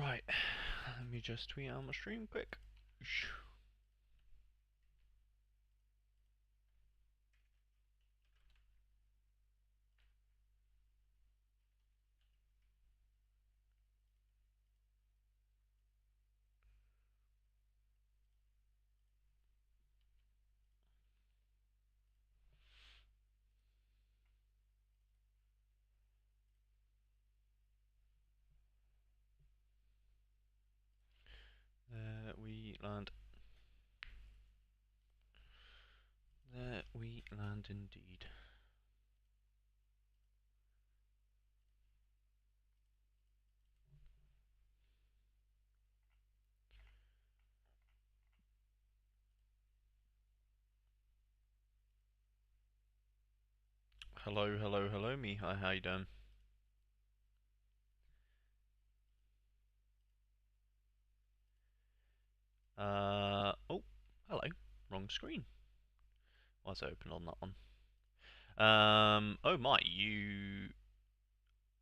Right, let me just tweet out my stream quick. There we land. There we land indeed. Hello, hello, hello, me. Hi, how you doing? Oh, hello. Wrong screen. Why is it open on that one? Oh my, you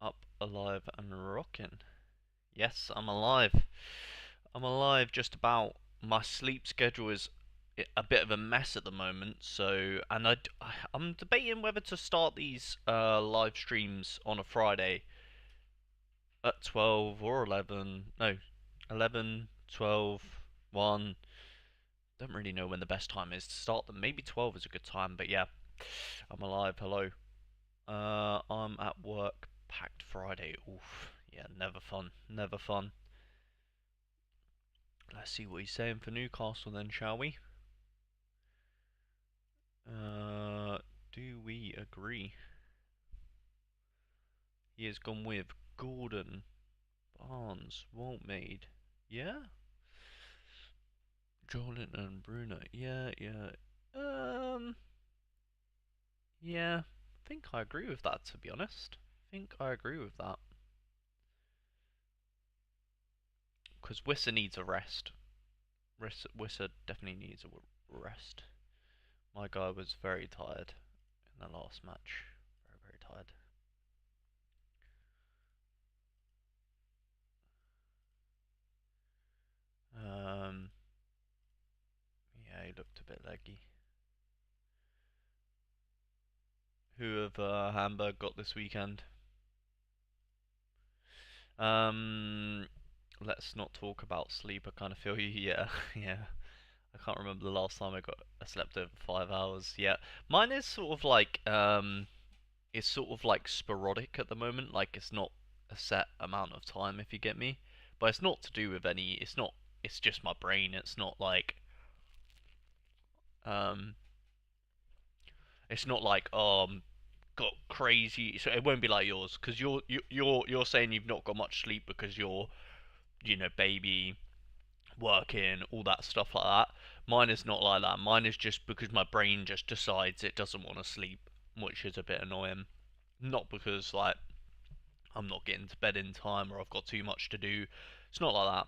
up, alive, and rocking? Yes, I'm alive. I'm alive, just about. My sleep schedule is a bit of a mess at the moment, so and I'm debating whether to start these live streams on a Friday at 12 or 11. No, 11, 12, 1. Don't really know when the best time is to start them. Maybe 12 is a good time, but yeah, I'm alive. Hello. I'm at work. Packed Friday. Oof. Yeah, never fun. Never fun. Let's see what he's saying for Newcastle then, shall we? Do we agree? He has gone with Gordon, Barnes, Waltmade. Yeah? Jordan and Bruno. Yeah, yeah. Yeah. I think I agree with that, to be honest. I think I agree with that. Because Wissa needs a rest. Wissa definitely needs a rest. My guy was very tired in the last match. Very, very tired. Um, yeah, he looked a bit leggy. Who have Hamburg got this weekend? Let's not talk about sleep. I kind of feel you. Yeah, yeah. I can't remember the last time I slept over 5 hours. Yeah, mine is sort of like it's sort of like sporadic at the moment. Like it's not a set amount of time, if you get me. But it's not to do with any. It's not. It's just my brain. It's not like um. It's not like got crazy. So it won't be like yours because you're saying you've not got much sleep because you're baby working all that stuff like that. Mine is not like that. Mine is just because my brain just decides it doesn't want to sleep, which is a bit annoying. Not because like I'm not getting to bed in time or I've got too much to do. It's not like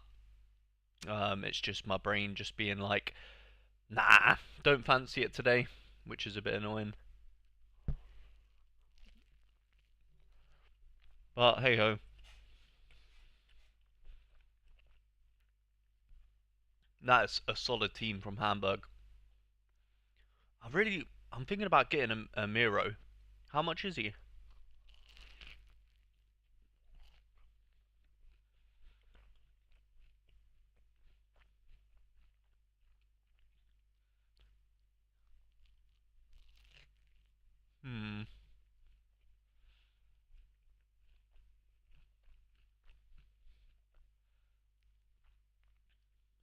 that. It's just my brain just being like, nah, don't fancy it today, which is a bit annoying. But hey ho, that's a solid team from Hamburg. I'm thinking about getting a Miro. How much is he? Hmm,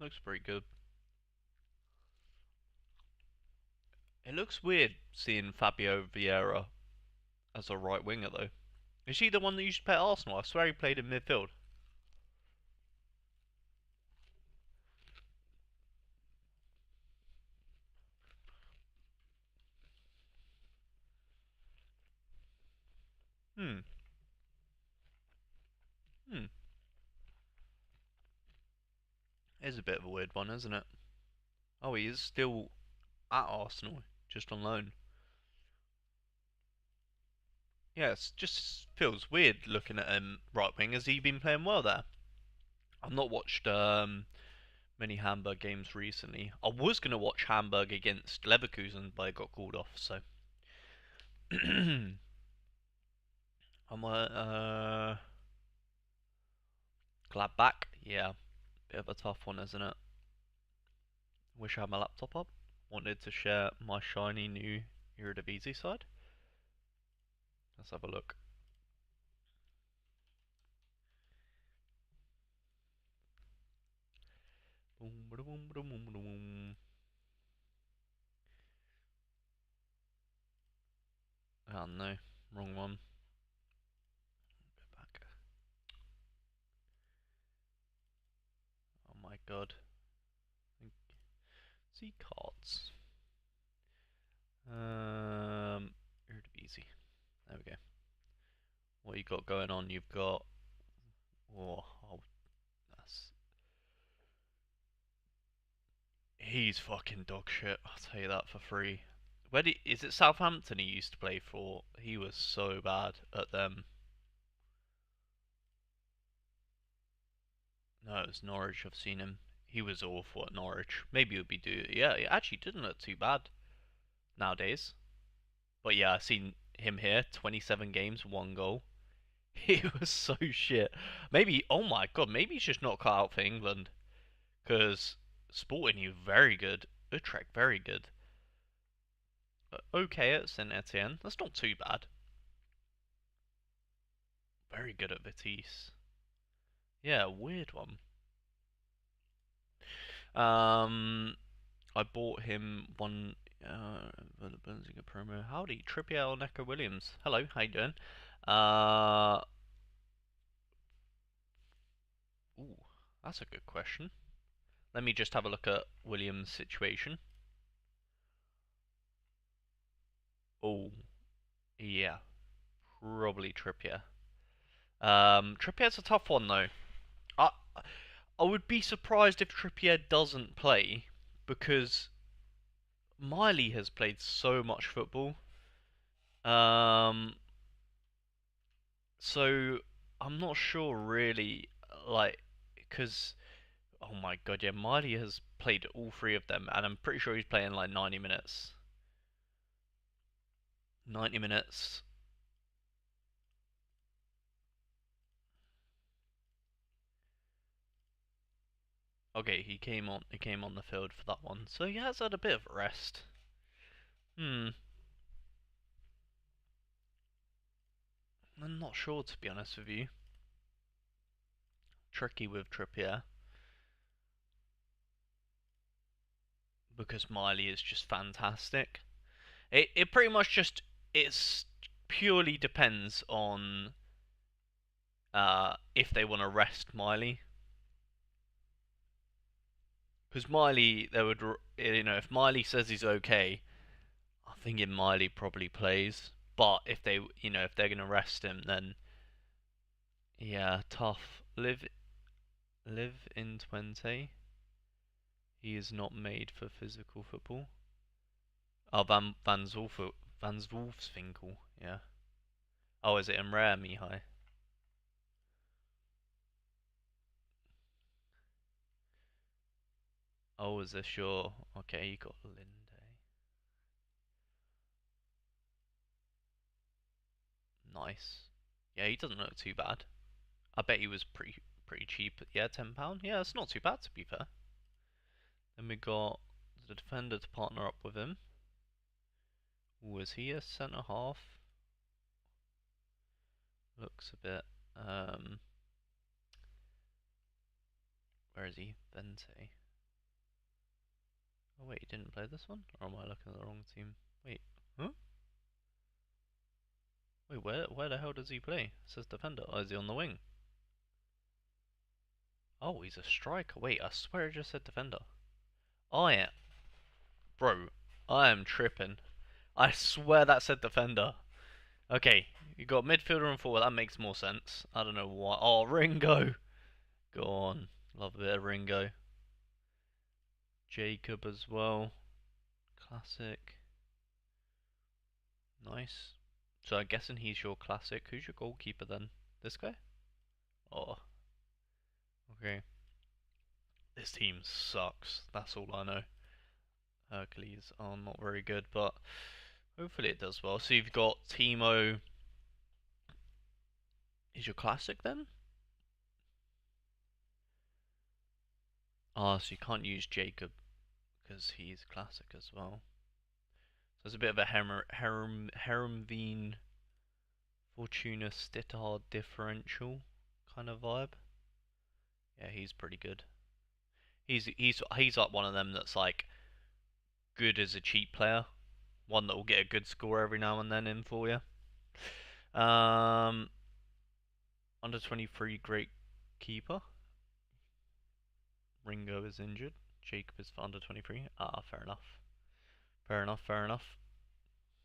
looks pretty good. It looks weird seeing Fabio Vieira as a right winger though. Is he the one that used to play at Arsenal? I swear he played in midfield. Hmm. Hmm. It's a bit of a weird one, isn't it? Oh, he is still at Arsenal, just on loan. Yeah, it just feels weird looking at him right wing. Has he been playing well there? I've not watched many Hamburg games recently. I was gonna watch Hamburg against Leverkusen, but I got called off. So I'm glad back. Yeah, bit of a tough one, isn't it? Wish I had my laptop up. Wanted to share my shiny new Eredivisie side. Let's have a look. Oh no, wrong one. Go back. Oh my god. See cards. Eredivisie. There we go. What you got going on? You've got. Oh, that's. He's fucking dog shit. I'll tell you that for free. Is it Southampton he used to play for? He was so bad at them. No, it was Norwich. I've seen him. He was awful at Norwich. Maybe it would be do. Yeah, it actually didn't look too bad nowadays. But yeah, I've seen him here. 27 games, one goal. He was so shit. Maybe. Oh my god. Maybe he's just not cut out for England. Because Sporting, you very good. Utrecht, very good. Okay at Saint Etienne. That's not too bad. Very good at Vitesse. Yeah, weird one. Um, I bought him one. The Bundesliga promo. Howdy, Trippier or Neco Williams. Hello, how you doing? Uh, ooh, that's a good question. Let me just have a look at Williams' situation. Oh, yeah, probably Trippier. Trippier's a tough one though. I I would be surprised if Trippier doesn't play because Miley has played so much football. Um, so I'm not sure really, like, because oh my god, yeah, Miley has played all three of them, and I'm pretty sure he's playing like 90 minutes. 90 minutes. Okay, he came on. He came on the field for that one, so he has had a bit of a rest. Hmm, I'm not sure to be honest with you. Tricky with Trippier because Miley is just fantastic. It pretty much just it's purely depends on if they want to rest Miley. Because Miley, they would, if Miley says he's okay, I think Miley probably plays. But if if they're gonna rest him, then yeah, tough. Live in 20. He is not made for physical football. Oh, Van Wolfswinkel, yeah. Oh, is it in rare, Mihai? Oh, is this your? Okay, you got Linde. Nice. Yeah, he doesn't look too bad. I bet he was pretty cheap. Yeah, £10. Yeah, it's not too bad to be fair. Then we got the defender to partner up with him. Was he a centre half? Looks a bit. Um, where is he? Vente. Oh wait, he didn't play this one, or am I looking at the wrong team? Wait, huh? Wait, where the hell does he play? It says defender. Oh, is he on the wing? Oh, he's a striker. Wait, I swear it just said defender. I am, bro. I am tripping. I swear that said defender. Okay, you got midfielder and forward. That makes more sense. I don't know why. Oh, Ringo. Go on. Love a bit of Ringo. Jacob as well. Classic. Nice. So I'm guessing he's your classic. Who's your goalkeeper then? This guy? Oh, Okay. This team sucks. That's all I know. Hercules are not very good, but hopefully it does well. So you've got Teemo. Is your classic then? Ah, so you can't use Jacob because he's classic as well. So it's a bit of a Hermveen Fortuna Stitard differential kind of vibe. Yeah, he's pretty good. He's like one of them that's like good as a cheap player, one that will get a good score every now and then in for you. Under 23 great keeper. Ringo is injured. Jacob is for under 23. Ah, fair enough. Fair enough. Fair enough.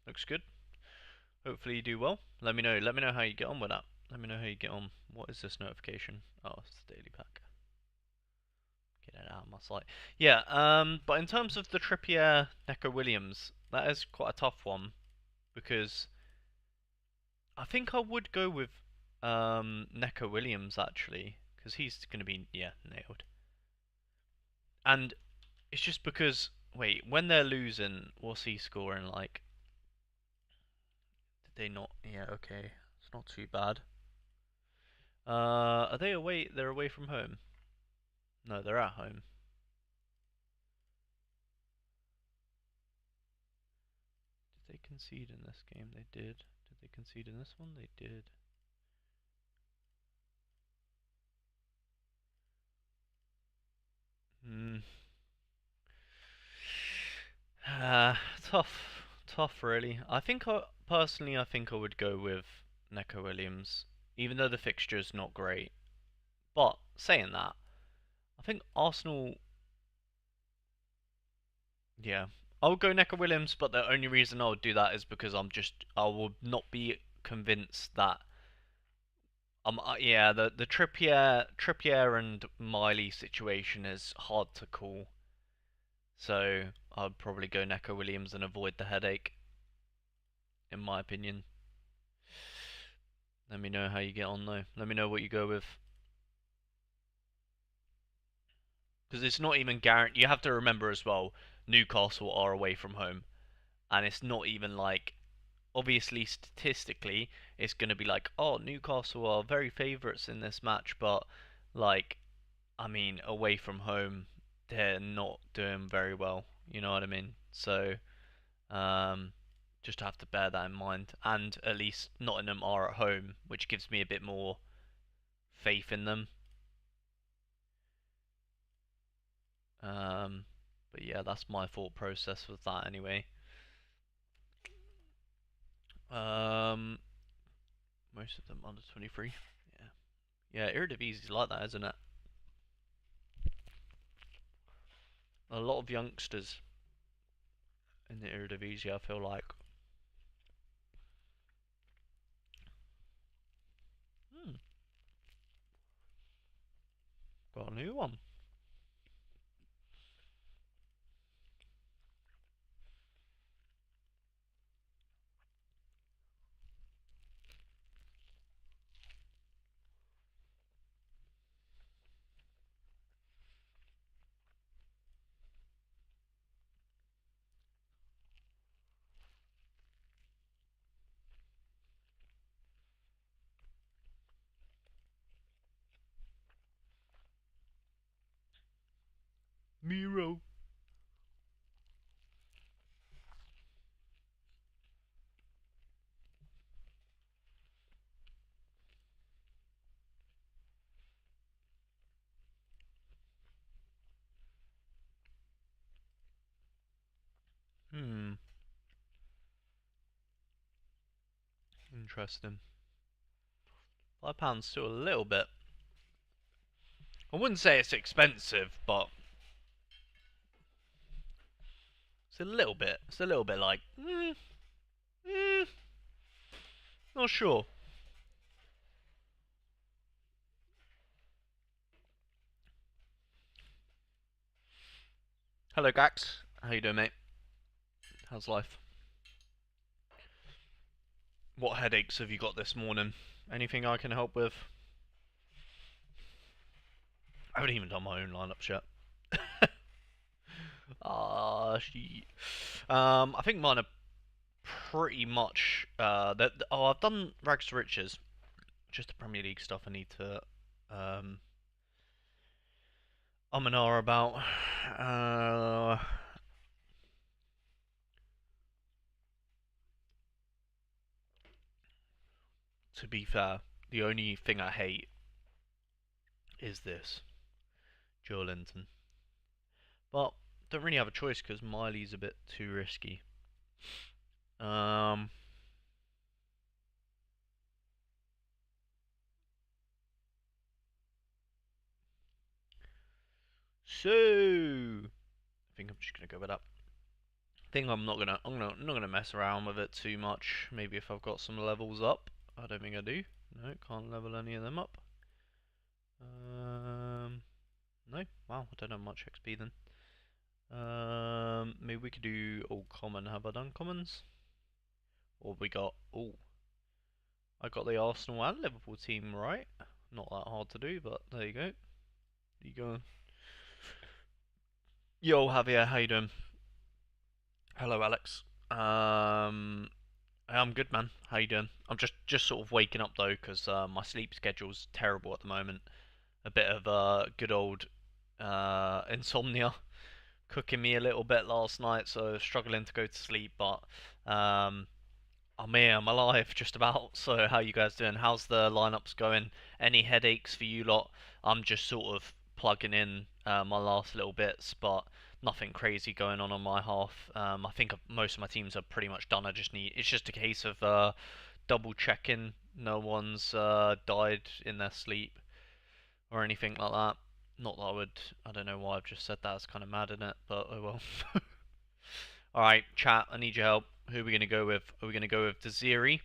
Looks good. Hopefully you do well. Let me know. Let me know how you get on with that. Let me know how you get on. What is this notification? Oh, it's the daily pack. Get it out of my sight. Yeah. But in terms of the Trippier Neco Williams, that is quite a tough one because I think I would go with Neco Williams actually because he's going to be nailed. And it's just because wait, when they're losing, what's he scoring like? Did they not? Yeah, okay, it's not too bad. Are they away? They're away from home. No, they're at home. Did they concede in this game? They did. Did they concede in this one? They did. Hmm. Tough, tough, really. Personally, I think I would go with Neco Williams, even though the fixture's not great. But saying that, I think Arsenal. Yeah, I would go Neco Williams, but the only reason I would do that is because I would not be convinced that yeah, the Trippier and Miley situation is hard to call. So I'd probably go Neco Williams and avoid the headache, in my opinion. Let me know how you get on though. Let me know what you go with. Because it's not even guaranteed. You have to remember as well, Newcastle are away from home. And it's not even like, obviously statistically, it's going to be like, oh, Newcastle are very favourites in this match. But, like, I mean, away from home, they're not doing very well. You know what I mean? So, um, just have to bear that in mind. And at least Nottingham are at home, which gives me a bit more faith in them. Um, but yeah, that's my thought process with that anyway. Um, most of them under 23. Yeah, yeah, Eredivisie's like that, isn't it? A lot of youngsters in the Eredivisie, I feel like. Hmm, got a new one. Miro. Hmm, interesting. £5 still a little bit. I wouldn't say it's expensive, but it's a little bit. It's a little bit like, mm, not sure. Hello, Gax. How you doing, mate? How's life? What headaches have you got this morning? Anything I can help with? I haven't even done my own lineups yet. She. I think mine are pretty much. I've done Rags to Riches, just the Premier League stuff. I need to um, and ah about. Uh, to be fair, the only thing I hate is this Joe Linton, but don't really have a choice because Miley's a bit too risky. Um, so I think I'm just gonna go with that. I think I'm not gonna mess around with it too much. Maybe if I've got some levels up. I don't think I do. No, can't level any of them up. No. Wow, I don't have much XP then. Maybe we could do all common. Have I done commons? Or we got I got the Arsenal and Liverpool team right. Not that hard to do, but there you go. You go. Yo, Javier, how you doing? Hello, Alex. I'm good, man. How you doing? I'm just sort of waking up though, because my sleep schedule's terrible at the moment. A bit of good old insomnia cooking me a little bit last night, so struggling to go to sleep. But um, I'm here, I'm alive, just about. So how you guys doing? How's the lineups going? Any headaches for you lot? I'm just sort of plugging in my last little bits, but nothing crazy going on my half. I think most of my teams are pretty much done. It's just a case of double checking no one's died in their sleep or anything like that. Not that I don't know why I've just said that. It's kind of mad, isn't it? But oh well. Alright, chat, I need your help. Who are we going to go with? Are we going to go with Desiri?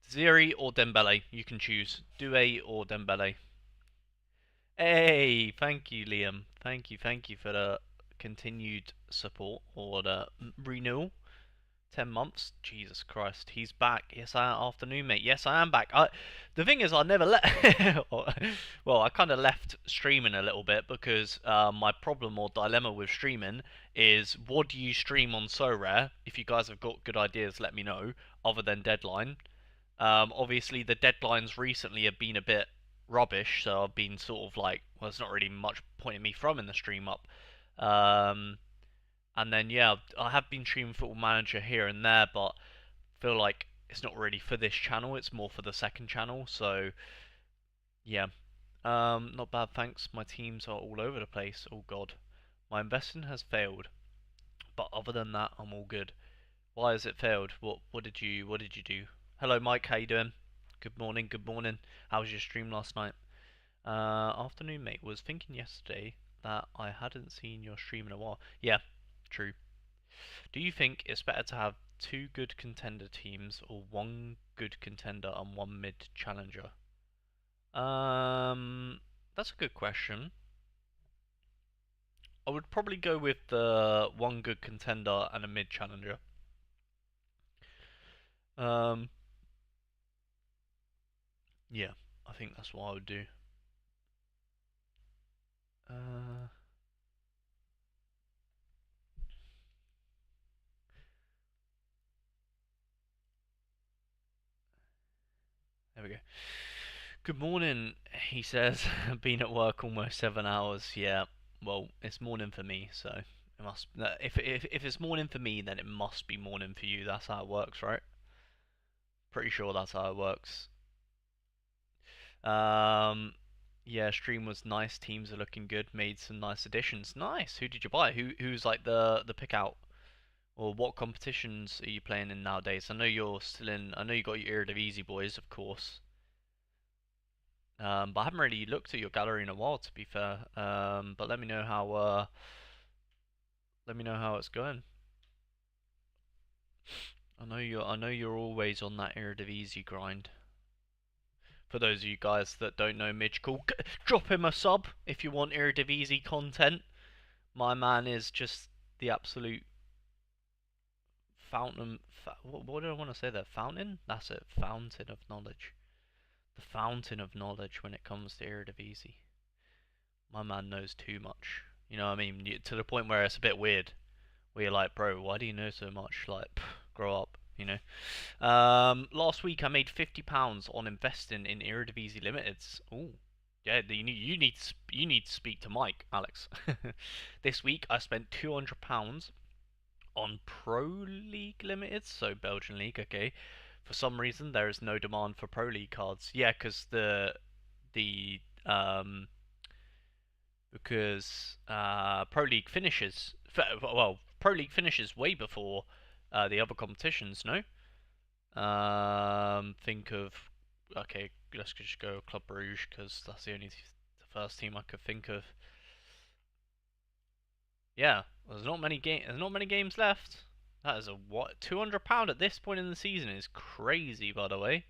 Desiri or Dembele? You can choose. Doué or Dembele. Hey, thank you, Liam. Thank you for the continued support or the renewal. 10 months. Jesus Christ, he's back. Yes, afternoon, mate. Yes, I am back. The thing is, I never well, I kind of left streaming a little bit because my problem or dilemma with streaming is what do you stream on Sorare? If you guys have got good ideas, let me know. Other than Deadline, obviously the deadlines recently have been a bit rubbish, so I've been sort of like, well, there's not really much point in me throwing the stream up. Um, and then yeah, I have been streaming Football Manager here and there, but feel like it's not really for this channel. It's more for the second channel. So yeah, not bad. Thanks. My teams are all over the place. Oh god, my investing has failed. But other than that, I'm all good. Why has it failed? What did you do? Hello, Mike. How you doing? Good morning. Good morning. How was your stream last night? Afternoon, mate. Was thinking yesterday that I hadn't seen your stream in a while. Yeah, true. Do you think it's better to have two good contender teams or one good contender and one mid challenger? That's a good question. I would probably go with the one good contender and a mid challenger. Um, yeah, I think that's what I would do. Uh, there we go. Good morning, he says. Been at work almost 7 hours. Yeah, well, it's morning for me, so it must. If it's morning for me, then it must be morning for you. That's how it works, right? Pretty sure that's how it works. Um, yeah, stream was nice. Teams are looking good. Made some nice additions. Nice. Who did you buy? Who's like the pick out? Or what competitions are you playing in nowadays? I know you're still in. I know you got your Eredivisie boys, of course. But I haven't really looked at your gallery in a while, to be fair. But let me know how. Let me know how it's going. I know you're. I know you're always on that Eredivisie grind. For those of you guys that don't know Midge, cool, drop him a sub if you want Eredivisie content. My man is just the absolute fountain. What do I want to say there? Fountain? That's it. Fountain of knowledge. The fountain of knowledge when it comes to Eredivisie. My man knows too much. You know what I mean? To the point where it's a bit weird. Where you're like, bro, why do you know so much? Like, grow up, you know? Last week I made £50 on investing in Eredivisie Limiteds. Ooh, yeah. You need to speak to Mike, Alex. This week I spent £200 on Pro League Limited, so Belgian League. Okay. For some reason there is no demand for Pro League cards. Yeah, the because Pro League finishes. Well, Pro League finishes way before the other competitions. No. Think of okay. Let's just go Club Bruges because that's the first team I could think of. Yeah, There's not many games left. That is a what? £200 at this point in the season is crazy. By the way,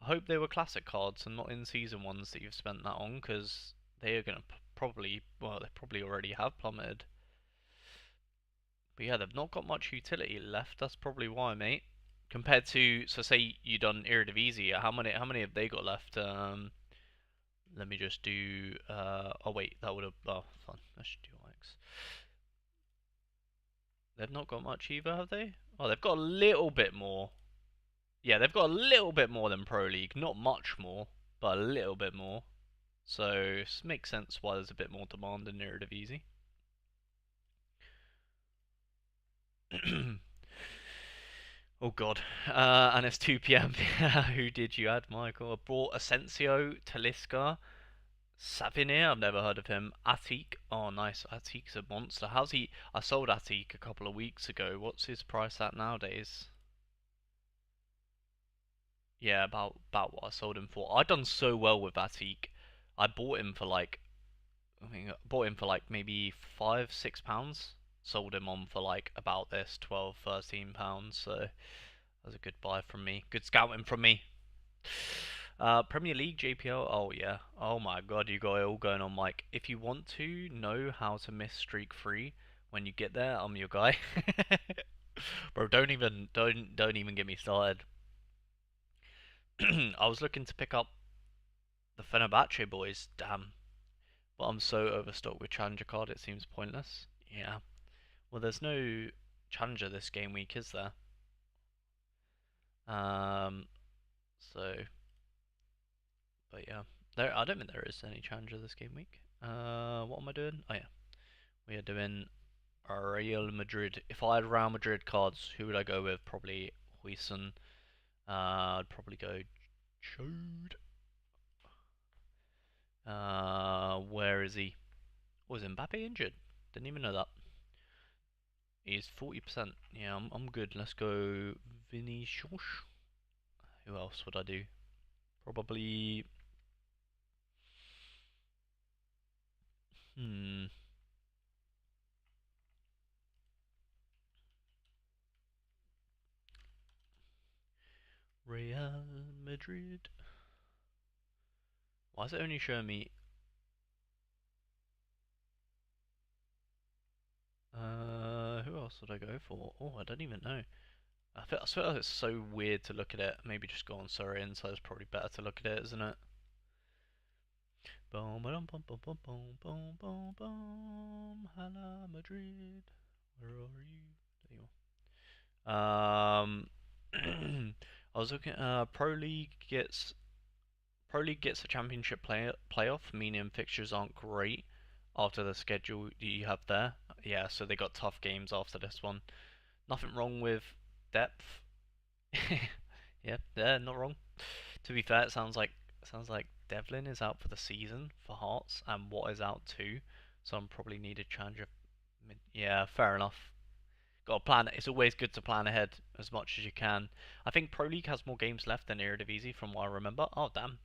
I hope they were classic cards and not in season ones that you've spent that on because they are gonna probably they probably already have plummeted. But yeah, they've not got much utility left. That's probably why, mate. Compared to, so say you done Eredivisie, how many have they got left? Let me just do. Oh wait, that would have. Oh, fun. I should do X. They've not got much either, have they? Oh, they've got a little bit more. Yeah, they've got a little bit more than Pro League. Not much more, but a little bit more. So it makes sense why there's a bit more demand in Eredivisie. Oh god. And it's 2 p.m. Who did you add, Michael? I brought Asensio, Talisca, Savinir, I've never heard of him. Atik, oh nice. Atik's a monster. How's he? I sold Atik a couple of weeks ago. What's his price at nowadays? Yeah, about what I sold him for. I done so well with Atik. I bought him for like I think I bought him for like maybe £5, £6. Sold him on for like about this 12, £13. So that was a good buy from me. Good scouting from me. Premier League, JPL. Oh yeah. Oh my God, you got it all going on, Mike. If you want to know how to miss streak free when you get there, I'm your guy. Bro, don't even get me started. I was looking to pick up the Fenerbahce boys. Damn, but I'm so overstocked with Challenger card. It seems pointless. Yeah. Well, there's no Challenger this game week, is there? Um. So, but yeah, there. I don't think there is any Challenger this game week. What am I doing? Oh yeah. We are doing Real Madrid. If I had Real Madrid cards, who would I go with? Probably Huijsen. I'd probably go Chode. Where is he? Was Mbappe injured? Didn't even know that. He's 40%. Yeah, I'm good. Let's go Vinicius. Who else would I do? Probably. Hmm. Real Madrid. Why is it only showing me? Who else would I go for? Oh, I don't even know. I feel like it's so weird to look at it. Maybe just go on Sorare Inside. It's probably better to look at it, isn't it? Boom, boom, boom, boom, boom, boom, boom, boom, boom. Hala Madrid, where are you? There you are. I was looking. Pro League gets a championship playoff, meaning fixtures aren't great after the schedule you have there. Yeah, so they got tough games after this one. Nothing wrong with depth. Yeah, yeah, not wrong. To be fair, it sounds like Devlin is out for the season for Hearts, and Watt is out too. So I'm probably need a challenger. Yeah, fair enough. Got to plan. It's always good to plan ahead as much as you can. I think Pro League has more games left than Eredivisie, from what I remember. Oh damn!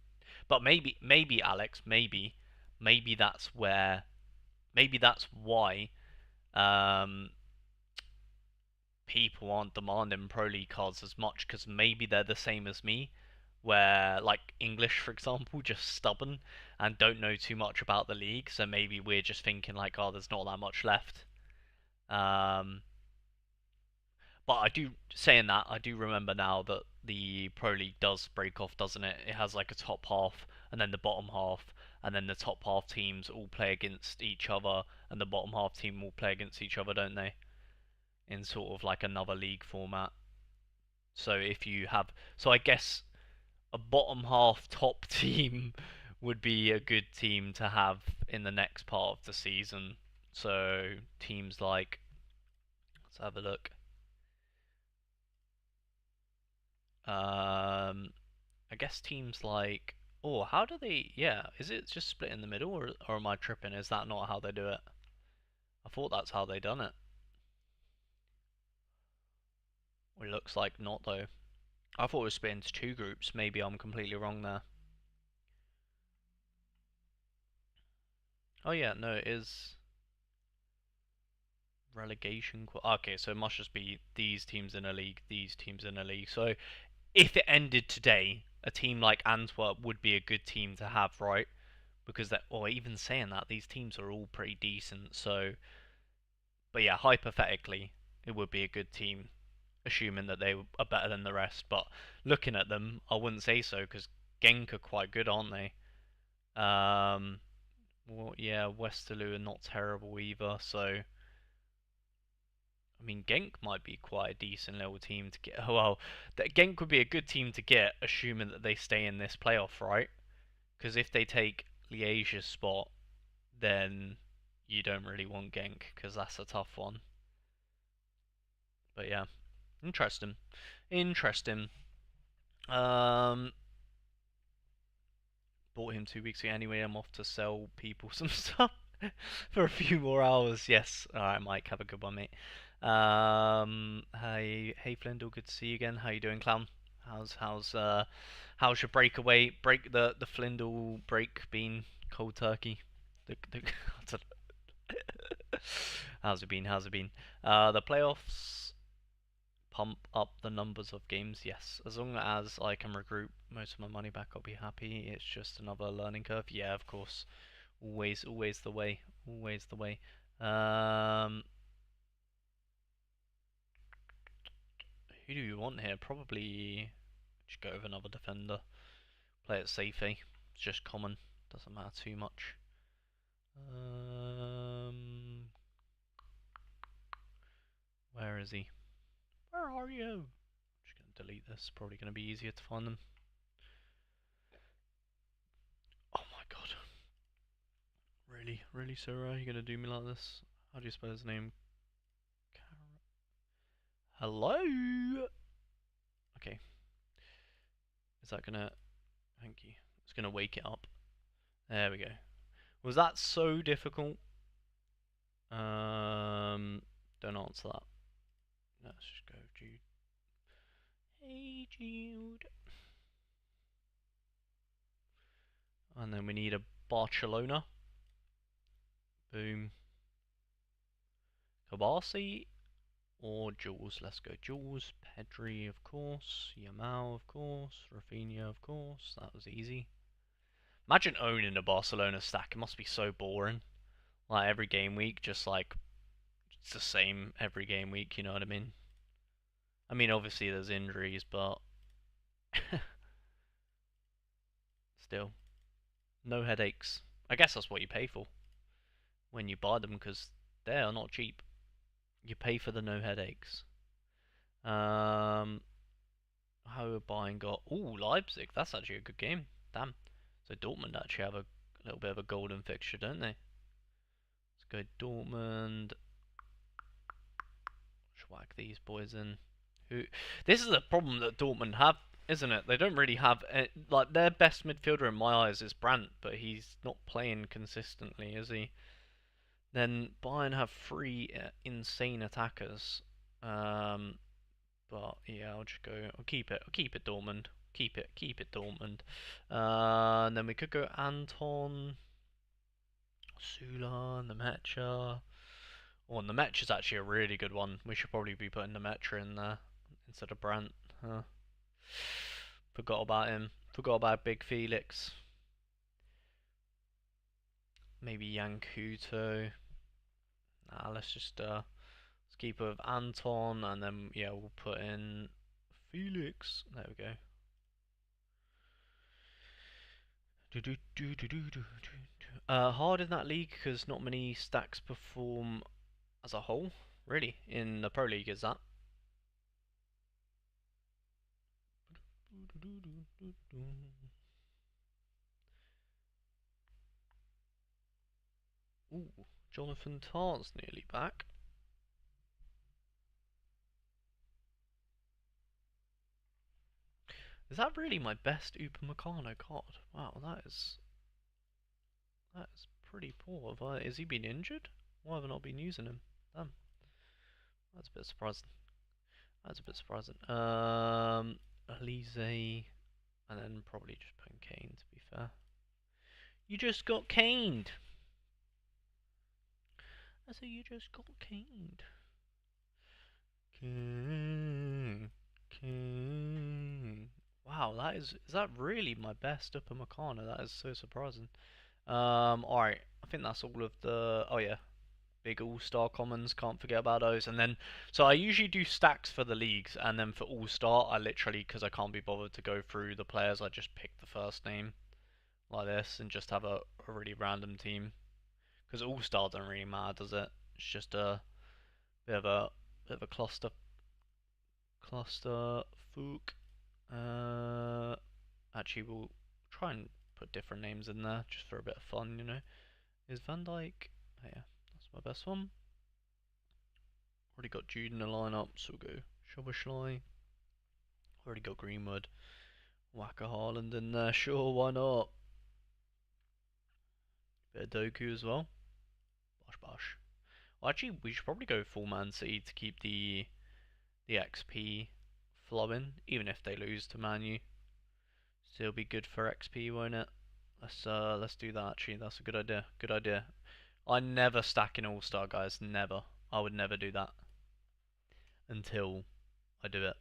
But maybe Alex, maybe that's why um, people aren't demanding Pro League cards as much because maybe they're the same as me, where like English, for example, just stubborn and don't know too much about the league. So maybe we're just thinking like, oh, there's not that much left. Um, but saying that, I do remember now that the Pro League does break off, doesn't it? It has like a top half and then the bottom half, and then the top half teams all play against each other, and the bottom half team all play against each other, don't they? In sort of like another league format. So if you have, so I guess a bottom half top team would be a good team to have in the next part of the season. So teams like, let's have a look. I guess teams like, oh, how do they? Yeah, is it just split in the middle, or am I tripping? Is that not how they do it? I thought that's how they done it. Well, it looks like not though. I thought it was split into two groups. Maybe I'm completely wrong there. Oh yeah, no, it is relegation. Okay, so it must just be these teams in a league, these teams in a league. So if it ended today, a team like Antwerp would be a good team to have, right? Because that, or even saying that, these teams are all pretty decent. So, but yeah, hypothetically, it would be a good team, assuming that they are better than the rest. But looking at them, I wouldn't say so because Genk are quite good, aren't they? Well, yeah, Westerlo are not terrible either. So, I mean, Genk might be quite a decent little team to get. Well, Genk would be a good team to get, assuming that they stay in this playoff, right? Because if they take Liege's spot, then you don't really want Genk because that's a tough one. But yeah, interesting, interesting. Um, bought him 2 weeks ago anyway. I'm off to sell people some stuff for a few more hours. Yes, all right, Mike. Have a good one, mate. Hey, Flindle. Good to see you again. How you doing, clown? How's your breakaway? The Flindle break been cold turkey. The how's it been? How's it been? The playoffs pump up the numbers of games. Yes, as long as I can regroup most of my money back, I'll be happy. It's just another learning curve. Yeah, of course. Always the way. Always the way. Um, who do you want here? Probably just go with another defender. Play it safely. It's just common. Doesn't matter too much. Where is he? Where are you? Just gonna delete this. Probably gonna be easier to find them. Oh my god. Really? Really, Sorare? You gonna do me like this? How do you spell his name? Hello? Okay. Is that gonna... Thank you. It's gonna wake it up. There we go. Was that so difficult? Don't answer that. Let's just go, Jude. Hey, Jude. And then we need a Barcelona. Boom. Kabasi or Jules. Let's go Jules. Pedri, of course. Yamal, of course. Rafinha, of course. That was easy. Imagine owning a Barcelona stack. It must be so boring. Like every game week, just like it's the same every game week. You know what I mean? I mean, obviously there's injuries, but still, no headaches. I guess that's what you pay for when you buy them because they are not cheap. You pay for the no headaches. How are buying got? Ooh, Leipzig. That's actually a good game. Damn. So Dortmund actually have a little bit of a golden fixture, don't they? Let's go Dortmund. Whack these boys in. Who? This is the problem that Dortmund have, isn't it? They don't really have like their best midfielder in my eyes is Brandt, but he's not playing consistently, is he? Then Bayern have three insane attackers. But yeah, I'll just go. I'll keep it. I'll keep it Dortmund. Keep it Dortmund. And then we could go Anton, Sula, Nemecha. Oh, Nemecha's actually a really good one. We should probably be putting Nemecha in there instead of Brandt. Huh. Forgot about him. Forgot about Big Felix. Maybe Yankuto. Nah, let's just let's keep with Anton, and then yeah, we'll put in Felix. There we go. Hard in that league because not many stacks perform as a whole. Really, in the pro league is that. Ooh, Jonathan Tar's nearly back. Is that really my best Upamecano card? Wow, that is pretty poor. Is he been injured? Why have I not been using him? Damn, that's a bit surprising. That's a bit surprising. Elise, and then probably just putting Kane. To be fair, you just got caned. I say you just got caned. King, King. Wow, is that really my best Upamecano? That is so surprising. Alright, I think that's all of the. Oh yeah, big all-star commons. Can't forget about those. And then, so I usually do stacks for the leagues, and then for all-star, I literally, because I can't be bothered to go through the players, I just pick the first name like this and just have a really random team. Because all-star doesn't really matter, does it? It's just a bit of a cluster fook. Actually, we'll try and put different names in there just for a bit of fun, you know. Is Van Dyke? Oh, yeah, that's my best one. Already got Jude in the lineup, so we'll go Szoboszlai. Already got Greenwood. Whack a Haaland in there, sure, why not? Bit of Doku as well. Bosh bosh. Well, actually, we should probably go full Man City to keep the XP flowing, even if they lose to Man U. Still be good for XP, won't it? Let's do that. Actually, that's a good idea. Good idea. I never stack in All Star, guys. Never. I would never do that until I do it,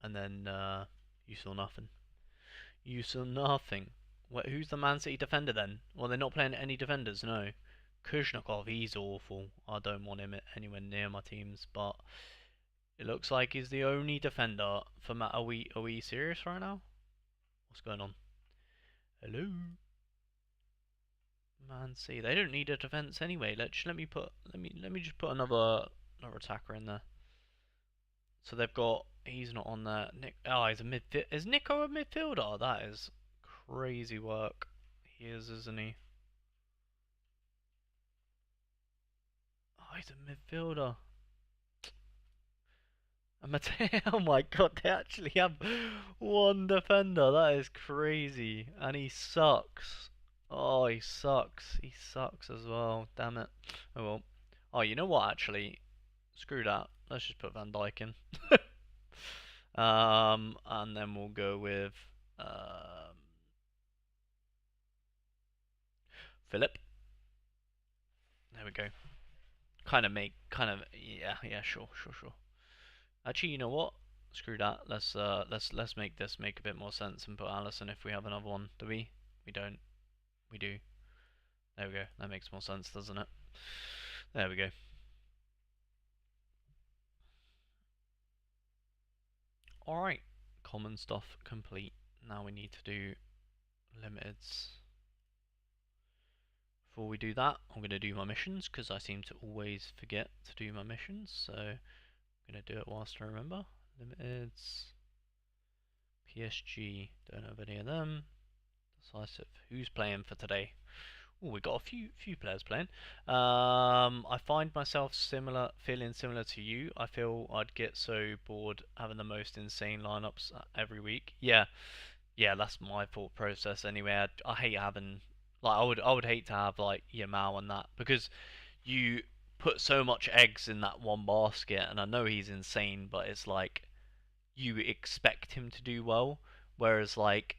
and then you saw nothing. You saw nothing. Who's the Man City defender then? Well, they're not playing any defenders. No. Kuznetsov, he's awful. I don't want him anywhere near my teams, but it looks like he's the only defender for Matt. Are we serious right now? What's going on? Hello? Man City. They don't need a defense anyway. Let me just put another attacker in there. So they've got. He's not on there. Nick. Oh, he's a midfield. Is Nico a midfielder? That is crazy work. He is, isn't he? Oh, he's a midfielder. Oh my god, they actually have one defender. That is crazy. And he sucks. Oh, he sucks. He sucks as well. Damn it. Oh well. Oh, you know what, actually? Screw that. Let's just put Van Dijk in. And then we'll go with Philip. There we go. Yeah, sure. Actually, you know what? Screw that. Let's make a bit more sense and put Allison if we have another one. Do we? We don't. We do. There we go. That makes more sense, doesn't it? There we go. Alright. Common stuff complete. Now we need to do limiteds. Before we do that, I'm going to do my missions because I seem to always forget to do my missions. So I'm going to do it whilst I remember. Limiteds. PSG. Don't have any of them. Decisive. Who's playing for today? Oh, we got a few players playing. I find myself feeling similar to you. I feel I'd get so bored having the most insane lineups every week. Yeah, that's my thought process anyway. I hate having like I would hate to have like Yamal and that because you put so much eggs in that one basket, and I know he's insane, but it's like you expect him to do well, whereas like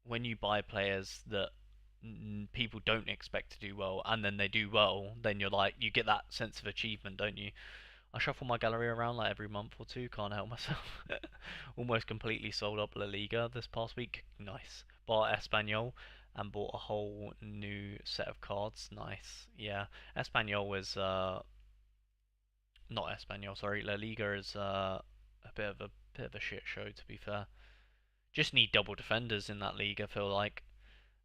when you buy players that people don't expect to do well and then they do well, then you're like you get that sense of achievement, don't you? I shuffle my gallery around like every month or two, can't help myself. Almost completely sold up La Liga this past week. Nice. Bought Espanyol and bought a whole new set of cards. Nice. Yeah. Espanyol is not Espanyol, sorry. La Liga is a bit of a shit show to be fair. Just need double defenders in that league, I feel like.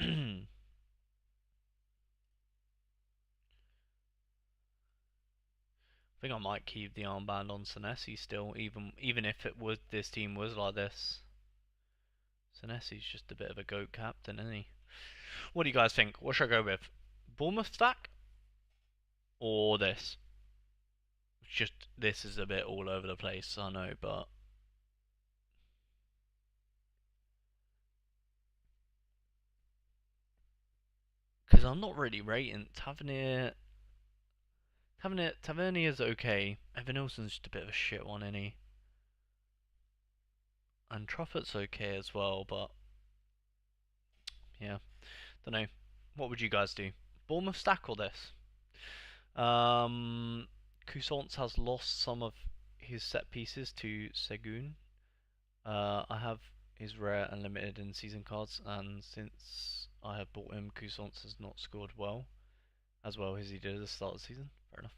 I think I might keep the armband on Senesi still, even if it was this team was like this. Senesi's just a bit of a goat captain, isn't he? What do you guys think? What should I go with? Bournemouth stack or this? Just this is a bit all over the place, I know, but because I'm not really rating Tavernier is okay. Evan Nilsson's just a bit of a shit one, isn't he? And Truffett's okay as well, but yeah, don't know. What would you guys do? Bournemouth stack or this? Um, Cousance has lost some of his set pieces to Segun. I have his rare and limited in season cards, and since I have bought him, Cousance has not scored as well as he did at the start of the season. Fair enough.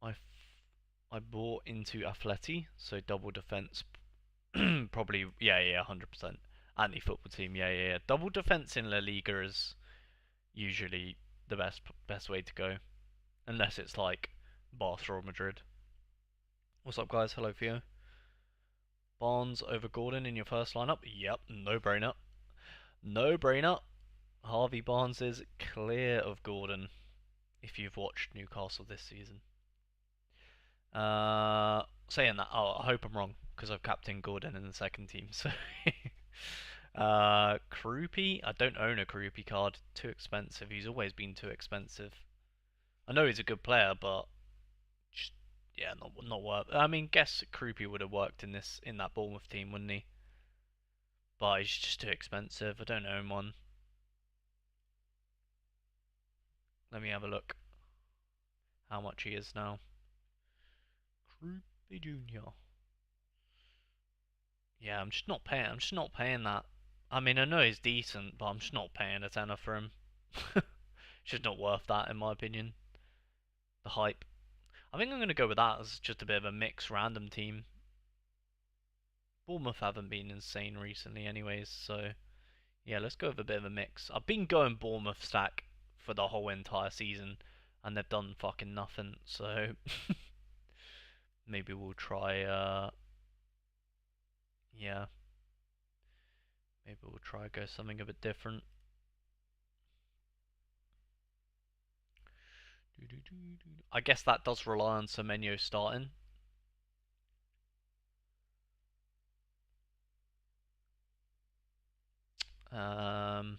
I I bought into Atleti, so double defense. Probably, yeah, 100%. And the football team, yeah. Double defense in La Liga is usually the best way to go, unless it's like Barca or Madrid. What's up, guys? Hello, Theo. Barnes over Gordon in your first lineup? Yep, no brainer. No brainer. Harvey Barnes is clear of Gordon if you've watched Newcastle this season. Saying that, I hope I'm wrong because I've captained Gordon in the second team. So, Krupi, I don't own a Krupi card. Too expensive. He's always been too expensive. I know he's a good player, but just yeah, not worth. I mean, guess Krupi would have worked in that Bournemouth team, wouldn't he? But he's just too expensive. I don't own one. Let me have a look. How much he is now? Krupi Junior. Yeah, I'm just not paying. I'm just not paying that. I mean, I know he's decent, but I'm just not paying a tenner for him. It's just not worth that, in my opinion. The hype. I think I'm going to go with that as just a bit of a mixed random team. Bournemouth haven't been insane recently, anyways, so yeah, let's go with a bit of a mix. I've been going Bournemouth stack for the whole entire season, and they've done fucking nothing, so maybe we'll try, yeah, maybe we'll try go something a bit different. I guess that does rely on Semenyo starting. Um,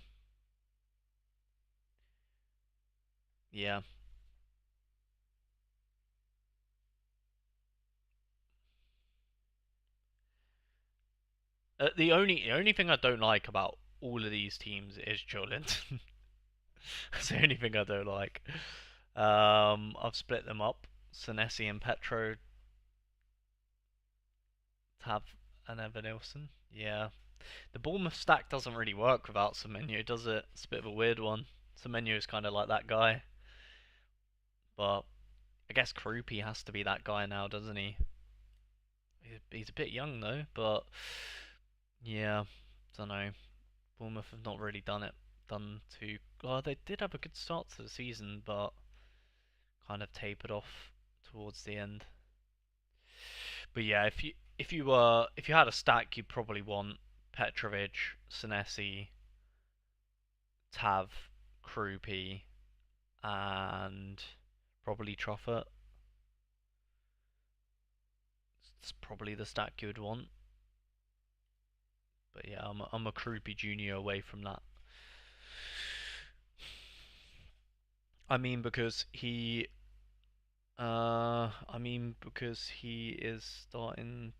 yeah. The only thing I don't like about all of these teams is Joelinton. That's the only thing I don't like. I've split them up. Senesi and Petro, Tab and Evan Nilsson. Yeah. The Bournemouth stack doesn't really work without Semenyo, does it? It's a bit of a weird one. Semenyo is kind of like that guy. But I guess Krupi has to be that guy now, doesn't he? He's a bit young though, but yeah, don't know. Bournemouth have not really done too. Well, they did have a good start to the season, but kind of tapered off towards the end. But yeah, if you had a stack, you'd probably want Petrovic, Senesi, Tav, Krupi, and probably Truffert. It's probably the stack you would want. But yeah, I'm a Krupi Junior away from that. I mean because he is starting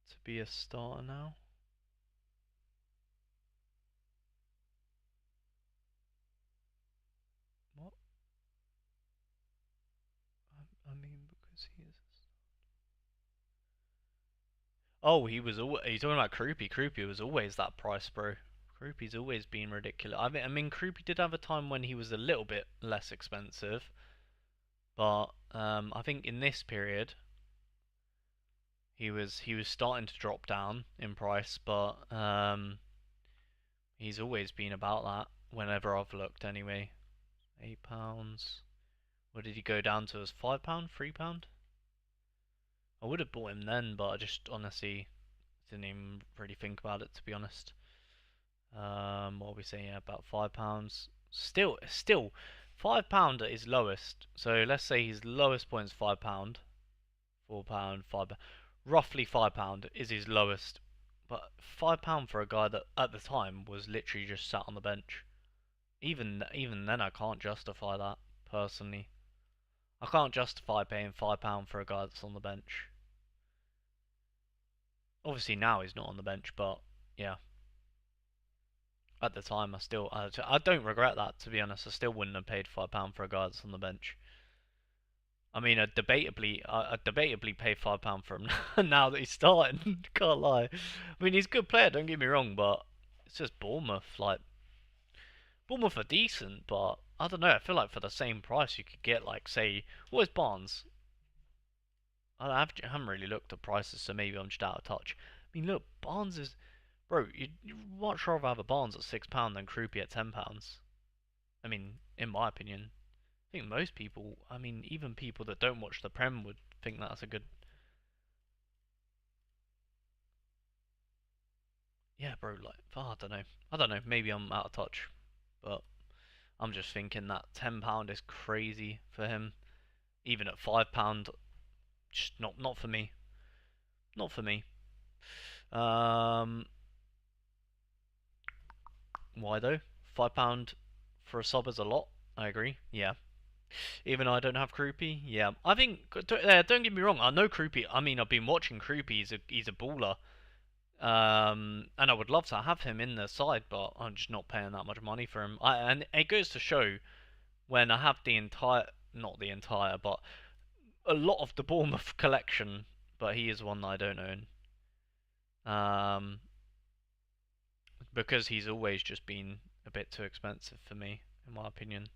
to be a starter now. What? I mean because he is. Oh, he was. Are you talking about Krupi? Krupi was always that price, bro. Krupi's always been ridiculous. I mean, Krupi did have a time when he was a little bit less expensive, but I think in this period, He was starting to drop down in price, but he's always been about that whenever I've looked anyway. £8. What did he go down to as £5, £3? I would have bought him then, but I just honestly didn't even really think about it, to be honest. What are we saying? Yeah, about £5. Still, £5 at his lowest. So let's say his lowest point is £5, £4, £5, roughly £5 is his lowest. But £5 for a guy that at the time was literally just sat on the bench. Even then, I can't justify that personally. I can't justify paying £5 for a guy that's on the bench. Obviously now he's not on the bench, but yeah, at the time I don't regret that, to be honest. I still wouldn't have paid £5 for a guy that's on the bench. I mean, I'd debatably pay £5 for him now that he's starting. Can't lie. I mean, he's a good player. Don't get me wrong, but it's just Bournemouth. Like Bournemouth are decent, but I don't know. I feel like for the same price, you could get like, say, what is Barnes? I haven't really looked at prices, so maybe I'm just out of touch. I mean, look, Barnes is, bro. You'd much rather have a Barnes at £6 than Krupi at £10. I mean, in my opinion, I think most people, I mean, even people that don't watch the Prem would think that's a good. Yeah, bro. Like, oh, I don't know. Maybe I'm out of touch, but I'm just thinking that £10 is crazy for him. Even at £5, just not for me. Not for me. Um, why though? £5 for a sub is a lot. I agree. Yeah. Even though I don't have Krupi, yeah. I think don't get me wrong. I know Krupi. I mean, I've been watching Krupi. He's a baller. And I would love to have him in the side, but I'm just not paying that much money for him. And it goes to show when I have the entire, not the entire, but a lot of the Bournemouth collection, but he is one that I don't own. Um, because he's always just been a bit too expensive for me, in my opinion.